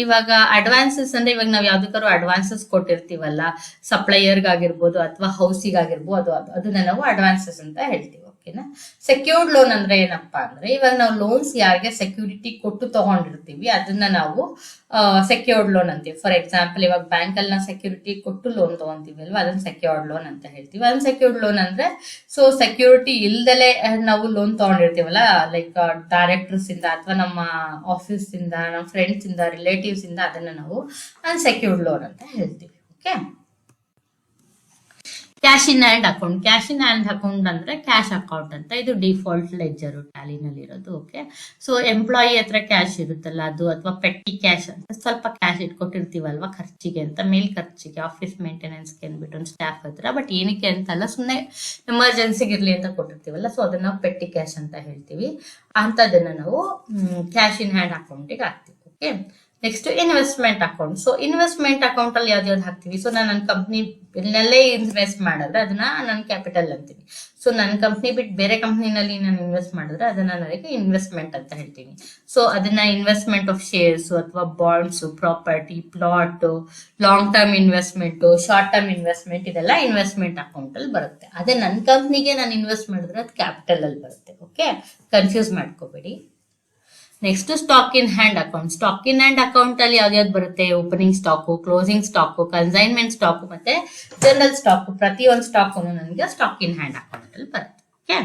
ಇವಾಗ ಅಡ್ವಾನ್ಸಸ್ ಅಂದ್ರೆ, ಇವಾಗ ನಾವು ಯಾವ್ದಕ್ಕಾದ್ರು ಅಡ್ವಾನ್ಸಸ್ ಕೊಟ್ಟಿರ್ತೀವಲ್ಲ, ಸಪ್ಲೈಯರ್ಗಾಗಿರ್ಬೋದು ಅಥವಾ ಹೌಸಿಗಾಗಿರ್ಬೋದು, ಅದನ್ನ ನಾವು ಅಡ್ವಾನ್ಸಸ್ ಅಂತ ಹೇಳ್ತೀವಿ. ಓಕೆನಾ? ಸೆಕ್ಯೂರ್ಡ್ ಲೋನ್ ಅಂದ್ರೆ ಏನಪ್ಪಾ ಅಂದ್ರೆ, ಇವಾಗ ನಾವು ಲೋನ್ಸ್ ಯಾರಿಗೆ ಸೆಕ್ಯೂರಿಟಿ ಕೊಟ್ಟು ತಗೊಂಡಿರ್ತೀವಿ ಅದನ್ನ ನಾವು ಸೆಕ್ಯೂರ್ಡ್ ಲೋನ್ ಅಂತೀವಿ. ಫಾರ್ ಎಕ್ಸಾಂಪಲ್, ಇವಾಗ ಬ್ಯಾಂಕ್ ಅಲ್ಲಿ ನಾವು ಸೆಕ್ಯೂರಿಟಿ ಕೊಟ್ಟು ಲೋನ್ ತಗೊಂತೀವಿ ಅಲ್ವಾ, ಅದನ್ನ ಸೆಕ್ಯೂರ್ಡ್ ಲೋನ್ ಅಂತ ಹೇಳ್ತೀವಿ. ಅನ್ಸೆಕ್ಯೂರ್ಡ್ ಲೋನ್ ಅಂದ್ರೆ, ಸೊ ಸೆಕ್ಯೂರಿಟಿ ಇಲ್ದಲೆ ನಾವು ಲೋನ್ ತಗೊಂಡಿರ್ತೀವಲ್ಲ, ಲೈಕ್ ಡೈರೆಕ್ಟರ್ಸ್ ಇಂದ, ಅಥವಾ ನಮ್ಮ ಆಫೀಸ್ ಇಂದ, ನಮ್ಮ ಫ್ರೆಂಡ್ಸ್ ಇಂದ, ರಿಲೇಟಿವ್ಸ್ ಇಂದ, ಅದನ್ನ ನಾವು ಅನ್ಸೆಕ್ಯೂರ್ಡ್ ಲೋನ್ ಅಂತ ಹೇಳ್ತೀವಿ. Okay, cash in hand account. Cash in hand account ಅಂದ್ರೆ ಕ್ಯಾಶ್ ಅಕೌಂಟ್ ಅಂತ, ಇದು ಡಿಫಾಲ್ಟ್ ಲೆಡ್ಜರ್ ಟ್ಯಾಲಿನಲ್ಲಿ ಇರೋದು. ಓಕೆ, ಸೊ ಎಂಪ್ಲಾಯಿ ಹತ್ರ ಕ್ಯಾಶ್ ಇರುತ್ತಲ್ಲ ಅದು, ಅಥವಾ ಪೆಟ್ಟಿ ಕ್ಯಾಶ್ ಅಂತ ಸ್ವಲ್ಪ ಕ್ಯಾಶ್ ಇಟ್ಕೊಟ್ಟಿರ್ತೀವಲ್ವಾ ಖರ್ಚಿಗೆ ಅಂತ, ಮೇಲ್ ಖರ್ಚಿಗೆ, ಆಫೀಸ್ ಮೇಂಟೆನೆನ್ಸ್ಗೆ ಅಂದ್ಬಿಟ್ಟು ಒಂದು ಸ್ಟಾಫ್ ಹತ್ರ, ಬಟ್ ಏನಕ್ಕೆ ಅಂತಲ್ಲ, ಸುಮ್ಮನೆ ಎಮರ್ಜೆನ್ಸಿಗೆ ಇರ್ಲಿ ಅಂತ ಕೊಟ್ಟಿರ್ತೀವಲ್ಲ, ಸೊ ಅದನ್ನ ನಾವು ಪೆಟ್ಟಿ ಕ್ಯಾಶ್ ಅಂತ ಹೇಳ್ತೀವಿ. ಅಂತದನ್ನ ನಾವು ಕ್ಯಾಶ್ ಇನ್ ಹ್ಯಾಂಡ್ ಅಕೌಂಟಿಗೆ ಹಾಕ್ತೀವಿ. Okay, next investment account. So investment account ಅಲ್ಲಿ ಯಾವ್ದು ಹಾಕ್ತೀವಿ. ಸೊ ನಾನು ನನ್ನ ಕಂಪ್ನಿ ನಲ್ಲೇ ಇನ್ವೆಸ್ಟ್ ಮಾಡಿದ್ರೆ ಅದನ್ನ ನನ್ನ ಕ್ಯಾಪಿಟಲ್ ಅಂತೀನಿ. ಸೊ ನನ್ನ ಕಂಪ್ನಿ ಬಿಟ್ಟು ಬೇರೆ ಕಂಪ್ನಿನಲ್ಲಿ ನಾನು ಇನ್ವೆಸ್ಟ್ ಮಾಡಿದ್ರೆ ಅದನ್ನ ನನಗೆ ಇನ್ವೆಸ್ಟ್ಮೆಂಟ್ ಅಂತ ಹೇಳ್ತೀನಿ. ಸೊ ಅದನ್ನ ಇನ್ವೆಸ್ಟ್ಮೆಂಟ್ ಆಫ್ ಶೇರ್ಸ್ ಅಥವಾ bonds, property, plot, long term investment, short term investment, ಇದೆಲ್ಲ ಇನ್ವೆಸ್ಟ್ಮೆಂಟ್ ಅಕೌಂಟ್ ಅಲ್ಲಿ ಬರುತ್ತೆ. ಅದೇ ನನ್ನ ಕಂಪ್ನಿಗೆ ನಾನು ಇನ್ವೆಸ್ಟ್ ಮಾಡಿದ್ರೆ ಅದು ಕ್ಯಾಪಿಟಲ್ ಅಲ್ಲಿ ಬರುತ್ತೆ. ಓಕೆ, ಕನ್ಫ್ಯೂಸ್ ಮಾಡ್ಕೋಬೇಡಿ. Next stock in hand account. Stock in hand account ಅಲ್ಲಿ ಯಾವ್ದು ಬರುತ್ತೆ, opening stock, closing stock, consignment stock ಮತ್ತೆ ಜನರಲ್ ಸ್ಟಾಕ್. ಪ್ರತಿಯೊಂದು ಸ್ಟಾಕ್ ನನಗೆ ಸ್ಟಾಕ್ ಇನ್ ಹ್ಯಾಂಡ್ ಅಕೌಂಟ್ ಅಲ್ಲಿ ಬರುತ್ತೆ. Okay,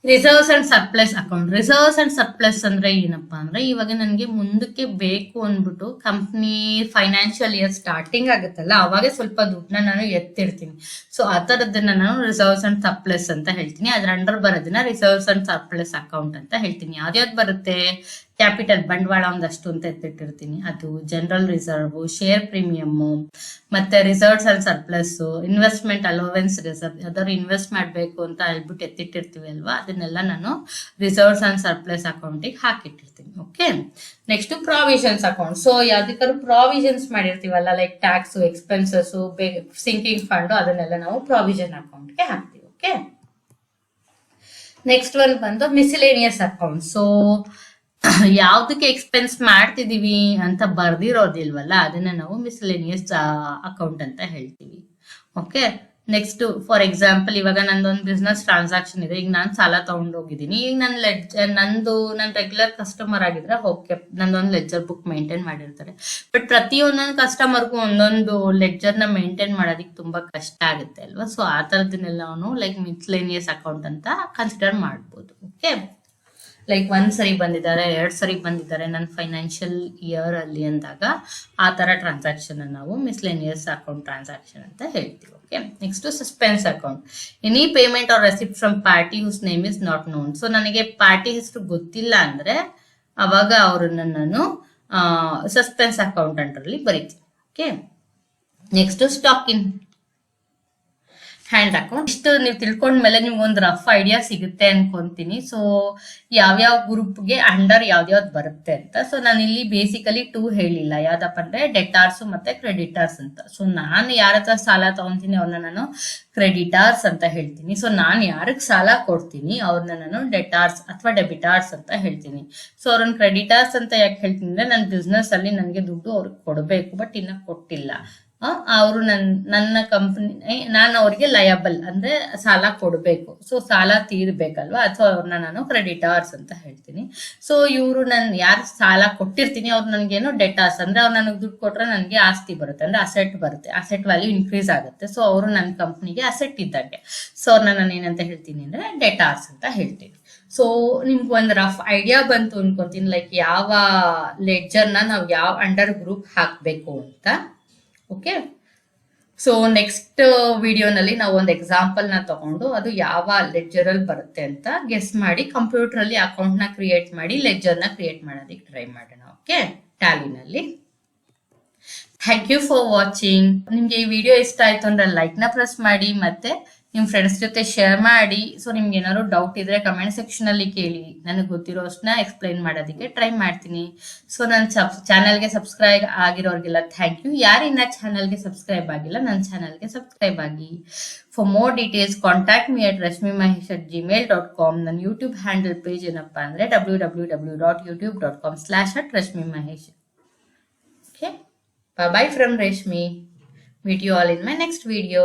reserves and surplus account. Reserves and surplus ಅಂದ್ರೆ ಏನಪ್ಪಾ ಅಂದ್ರೆ, ಇವಾಗ ನನಗೆ ಮುಂದಕ್ಕೆ ಬೇಕು ಅಂದ್ಬಿಟ್ಟು ಕಂಪ್ನಿ ಫೈನಾನ್ಷಿಯಲ್ ಇಯರ್ ಸ್ಟಾರ್ಟಿಂಗ್ ಆಗುತ್ತಲ್ಲ, ಅವಾಗ ಸ್ವಲ್ಪ ದುಡ್ಡನ್ನ ನಾನು ಎತ್ತಿರ್ತೀನಿ. ಸೊ ಆ ತರದನ್ನ ನಾನು ರಿಸರ್ವ್ಸ್ ಅಂಡ್ ಸರ್ಪ್ಲಸ್ ಅಂತ ಹೇಳ್ತೀನಿ. ಅದ್ರ ಅಂಡರ್ ಬರೋದನ್ನ ರಿಸರ್ವ್ಸ್ ಅಂಡ್ ಸರ್ಪ್ಲಸ್ ಅಕೌಂಟ್ ಅಂತ ಹೇಳ್ತೀನಿ. ಯಾವ್ದ್ಯಾವ್ದು ಬರುತ್ತೆ, ಕ್ಯಾಪಿಟಲ್ ಬಂಡವಾಳ ಒಂದಷ್ಟು ಅಂತ ಎತ್ತಿಟ್ಟಿರ್ತೀನಿ, ಅದು ಜನರಲ್ ರಿಸರ್ವ್, ಶೇರ್ ಪ್ರೀಮಿಯಮ್, ಮತ್ತೆ reserves and surplus, investment allowance reserve, ಯಾವ್ದಾದ್ರು ಇನ್ವೆಸ್ಟ್ ಮಾಡ್ಬೇಕು ಅಂತ ಹೇಳ್ಬಿಟ್ಟು ಎತ್ತಿಟ್ಟಿರ್ತೀವಿ ಅಲ್ವಾ, ಅದನ್ನೆಲ್ಲ ನಾನು ರಿಸರ್ವ್ಸ್ ಅಂಡ್ ಸರ್ಪ್ಲಸ್ ಅಕೌಂಟಿಗೆ ಹಾಕಿಟ್ಟಿರ್ತೀನಿ. Okay, next provisions account. So ಯಾವ್ದಕ್ಕಾದ್ರು ಪ್ರಾವಿಷನ್ಸ್ ಮಾಡಿರ್ತೀವಲ್ಲ, like tax, expenses, sinking fund, ಅದನ್ನೆಲ್ಲ ನಾವು ಪ್ರಾವಿಷನ್ ಅಕೌಂಟ್ಗೆ ಹಾಕ್ತೀವಿ. ಓಕೆ, ನೆಕ್ಸ್ಟ್ ಒನ್ ಬಂದು ಮಿಸಿಲೇನಿಯಸ್ ಅಕೌಂಟ್. ಸೊ ಯಾವ್ದಕ್ಕೆ ಎಕ್ಸ್ಪೆನ್ಸ್ ಮಾಡ್ತಿದೀವಿ ಅಂತ ಬರ್ದಿರೋದಿಲ್ವಲ್ಲ, ಅದನ್ನ ನಾವು ಮಿಸ್ಲೆನಿಯಸ್ ಅಕೌಂಟ್ ಅಂತ ಹೇಳ್ತೀವಿ. ಓಕೆ, ನೆಕ್ಸ್ಟ್ ಫಾರ್ ಎಕ್ಸಾಂಪಲ್, ಇವಾಗ ನಂದೊಂದು ಬಿಸ್ನೆಸ್ ಟ್ರಾನ್ಸಾಕ್ಷನ್ ಇದೆ. ಈಗ ನಾನು ಸಾಲ ತಗೊಂಡೋಗಿದ್ದೀನಿ. ಈಗ ನನ್ನ ನನ್ನ ರೆಗ್ಯುಲರ್ ಕಸ್ಟಮರ್ ಆಗಿದ್ರೆ ಓಕೆ, ನಂದೊಂದು ಲೆಡ್ಜರ್ ಬುಕ್ ಮೇಂಟೈನ್ ಮಾಡಿರ್ತಾರೆ. ಬಟ್ ಪ್ರತಿಯೊಂದೊಂದು ಕಸ್ಟಮರ್ಗೂ ಒಂದೊಂದು ಲೆಡ್ಜರ್ನ ಮೇಂಟೈನ್ ಮಾಡೋದಕ್ಕೆ ತುಂಬಾ ಕಷ್ಟ ಆಗುತ್ತೆ ಅಲ್ವಾ. ಸೊ ಆ ಥರದನ್ನೆಲ್ಲವೂ ಲೈಕ್ ಮಿಸ್ಲೆನಿಯಸ್ ಅಕೌಂಟ್ ಅಂತ ಕನ್ಸಿಡರ್ ಮಾಡ್ಬೋದು. ಓಕೆ, ಲೈಕ್ ಒಂದ್ ಸರಿ ಬಂದಿದ್ದಾರೆ, 2 ಸರಿ ಬಂದಿದ್ದಾರೆ ನನ್ನ ಫೈನಾನ್ಷಿಯಲ್ ಇಯರ್ ಅಲ್ಲಿ ಅಂದಾಗ ಆ ತರ ಟ್ರಾನ್ಸಾಕ್ಷನ್ ನಾವು ಮಿಸ್ಲೆನಿಯಸ್ ಅಕೌಂಟ್ ಟ್ರಾನ್ಸಾಕ್ಷನ್ ಅಂತ ಹೇಳ್ತೀವಿ. Okay, next suspense account. Any payment or receipt from party whose name is not known. So ನನಗೆ ಪಾರ್ಟಿ ಹೆಸರು ಗೊತ್ತಿಲ್ಲ ಅಂದ್ರೆ ಅವಾಗ ಅವ್ರನ್ನ ನಾನು ಸಸ್ಪೆನ್ಸ್ ಅಕೌಂಟ್ ಅಂಟ್ರಲ್ಲಿ ಬರೀತೀನಿ. Okay, next stock in hand account. ಇಷ್ಟು ನೀವು ತಿಳ್ಕೊಂಡ್ಮೇಲೆ ನಿಮ್ಗೆ ಒಂದು ರಫ್ ಐಡಿಯಾ ಸಿಗುತ್ತೆ ಅನ್ಕೊಂತೀನಿ. ಸೊ ಯಾವ್ಯಾವ ಗ್ರೂಪ್ಗೆ ಅಂಡರ್ ಯಾವ್ದ್ಯಾವ್ದು ಬರುತ್ತೆ ಅಂತ. ಸೊ ನಾನು ಇಲ್ಲಿ ಬೇಸಿಕಲಿ 2 ಹೇಳಿಲ್ಲ, ಯಾವ್ದಪ್ಪ ಅಂದ್ರೆ ಡೆಟಾರ್ಸ್ ಮತ್ತೆ ಕ್ರೆಡಿಟಾರ್ಸ್ ಅಂತ. ಸೊ ನಾನು ಯಾರ ಹತ್ರ ಸಾಲ ತಗೊಂತೀನಿ ಅವ್ರನ್ನ ನಾನು ಕ್ರೆಡಿಟಾರ್ಸ್ ಅಂತ ಹೇಳ್ತೀನಿ. ಸೊ ನಾನು ಯಾರಿಗೆ ಸಾಲ ಕೊಡ್ತೀನಿ ಅವ್ರನ್ನ ನಾನು ಡೆಟಾರ್ಸ್ ಅಥವಾ ಡೆಬಿಟಾರ್ಸ್ ಅಂತ ಹೇಳ್ತೀನಿ. ಸೊ ಅವ್ರನ್ನ ಕ್ರೆಡಿಟಾರ್ಸ್ ಅಂತ ಯಾಕೆ ಹೇಳ್ತೀನಿ ಅಂದ್ರೆ, ನನ್ನ ಬಿಸ್ನೆಸ್ ಅಲ್ಲಿ ನನಗೆ ದುಡ್ಡು ಅವ್ರಿಗೆ ಕೊಡಬೇಕು, ಬಟ್ ಇನ್ನ ಕೊಟ್ಟಿಲ್ಲ. ಅವರು ನನ್ನ ಕಂಪನಿ, ನಾನು ಅವ್ರಿಗೆ ಲಯಬಲ್ ಅಂದ್ರೆ ಸಾಲ ಕೊಡ್ಬೇಕು. ಸೊ ಸಾಲ ತೀರ್ಬೇಕಲ್ವಾ, ಅಥವಾ ಅವ್ರನ್ನ ನಾನು ಕ್ರೆಡಿಟಾರ್ಸ್ ಅಂತ ಹೇಳ್ತೀನಿ. ಸೊ ಇವರು ನಾನು ಯಾರು ಸಾಲ ಕೊಟ್ಟಿರ್ತೀನಿ ಅವ್ರು ನನಗೇನು ಡೆಟಾರ್ಸ್ ಅಂದ್ರೆ, ಅವ್ರು ನನಗೆ ದುಡ್ಡು ಕೊಟ್ರೆ ನನಗೆ ಆಸ್ತಿ ಬರುತ್ತೆ, ಅಂದ್ರೆ ಅಸೆಟ್ ಬರುತ್ತೆ, ಅಸೆಟ್ ವ್ಯಾಲ್ಯೂ ಇನ್ಕ್ರೀಸ್ ಆಗುತ್ತೆ. ಸೊ ಅವರು ನನ್ನ ಕಂಪ್ನಿಗೆ ಅಸೆಟ್ ಇದ್ದಂಗೆ. ಸೊ ಅವ್ರನ್ನ ನಾನು ಏನಂತ ಹೇಳ್ತೀನಿ ಅಂದ್ರೆ ಡೆಟಾರ್ಸ್ ಅಂತ ಹೇಳ್ತೀನಿ. ಸೊ ನಿಮ್ಗೆ ಒಂದು ರಫ್ ಐಡಿಯಾ ಬಂತು ಅನ್ಕೊಂತೀನಿ, ಲೈಕ್ ಯಾವ ಲೆಡ್ಜರ್ನ ನಾವು ಯಾವ ಅಂಡರ್ ಗ್ರೂಪ್ ಹಾಕ್ಬೇಕು ಅಂತ. ಓಕೆ, ಸೊ ನೆಕ್ಸ್ಟ್ ವಿಡಿಯೋನಲ್ಲಿ ನಾವು ಒಂದು ಎಕ್ಸಾಂಪಲ್ ನ ತಗೊಂಡು ಅದು ಯಾವ ಲೆಡ್ಜರ್ ಅಲ್ಲಿ ಬರುತ್ತೆ ಅಂತ ಗೆಸ್ ಮಾಡಿ ಕಂಪ್ಯೂಟರ್ ಅಲ್ಲಿ ಅಕೌಂಟ್ ನ ಕ್ರಿಯೇಟ್ ಮಾಡಿ ಲೆಡ್ಜರ್ ನ ಕ್ರಿಯೇಟ್ ಮಾಡೋದಕ್ಕೆ ಟ್ರೈ ಮಾಡೋಣ. ಓಕೆ, ಟ್ಯಾಲಿನಲ್ಲಿ. Thank you for watching. ನಿಮ್ಗೆ ಈ ವಿಡಿಯೋ ಇಷ್ಟ ಆಯ್ತು ಅಂದ್ರೆ ಲೈಕ್ ನ ಪ್ರೆಸ್ ಮಾಡಿ, ಮತ್ತೆ ನಿಮ್ ಫ್ರೆಂಡ್ಸ್ ಜೊತೆ ಶೇರ್ ಮಾಡಿ. ಸೊ ನಿಮ್ಗೆ ಏನಾದ್ರು ಡೌಟ್ ಇದ್ರೆ ಕಮೆಂಟ್ ಸೆಕ್ಷನ್ ಅಲ್ಲಿ ಕೇಳಿ, ನನಗೆ ಗೊತ್ತಿರೋ ಅಷ್ಟನ್ನ ಎಕ್ಸ್ಪ್ಲೈನ್ ಮಾಡೋದಕ್ಕೆ ಟ್ರೈ ಮಾಡ್ತೀನಿ. ಸೊ ನನ್ನ ಚಾನಲ್ಗೆ ಸಬ್ಸ್ಕ್ರೈಬ್ ಆಗಿರೋರ್ಗೆಲ್ಲ ಥ್ಯಾಂಕ್ ಯು. ಯಾರಿನ್ನ ಚಾನಲ್ಗೆ ಸಬ್ಸ್ಕ್ರೈಬ್ ಆಗಿಲ್ಲ, ನನ್ನ ಚಾನಲ್ಗೆ ಸಬ್ಸ್ಕ್ರೈಬ್ ಆಗಿ. For more details contact me at rashmimahesh@gmail.com. ನನ್ನ ಯೂಟ್ಯೂಬ್ ಹ್ಯಾಂಡಲ್ ಪೇಜ್ ಏನಪ್ಪಾ ಅಂದ್ರೆ www.youtube.com/rashmimahesh. Okay, bye bye from Rashmi. Meet you all in my next video.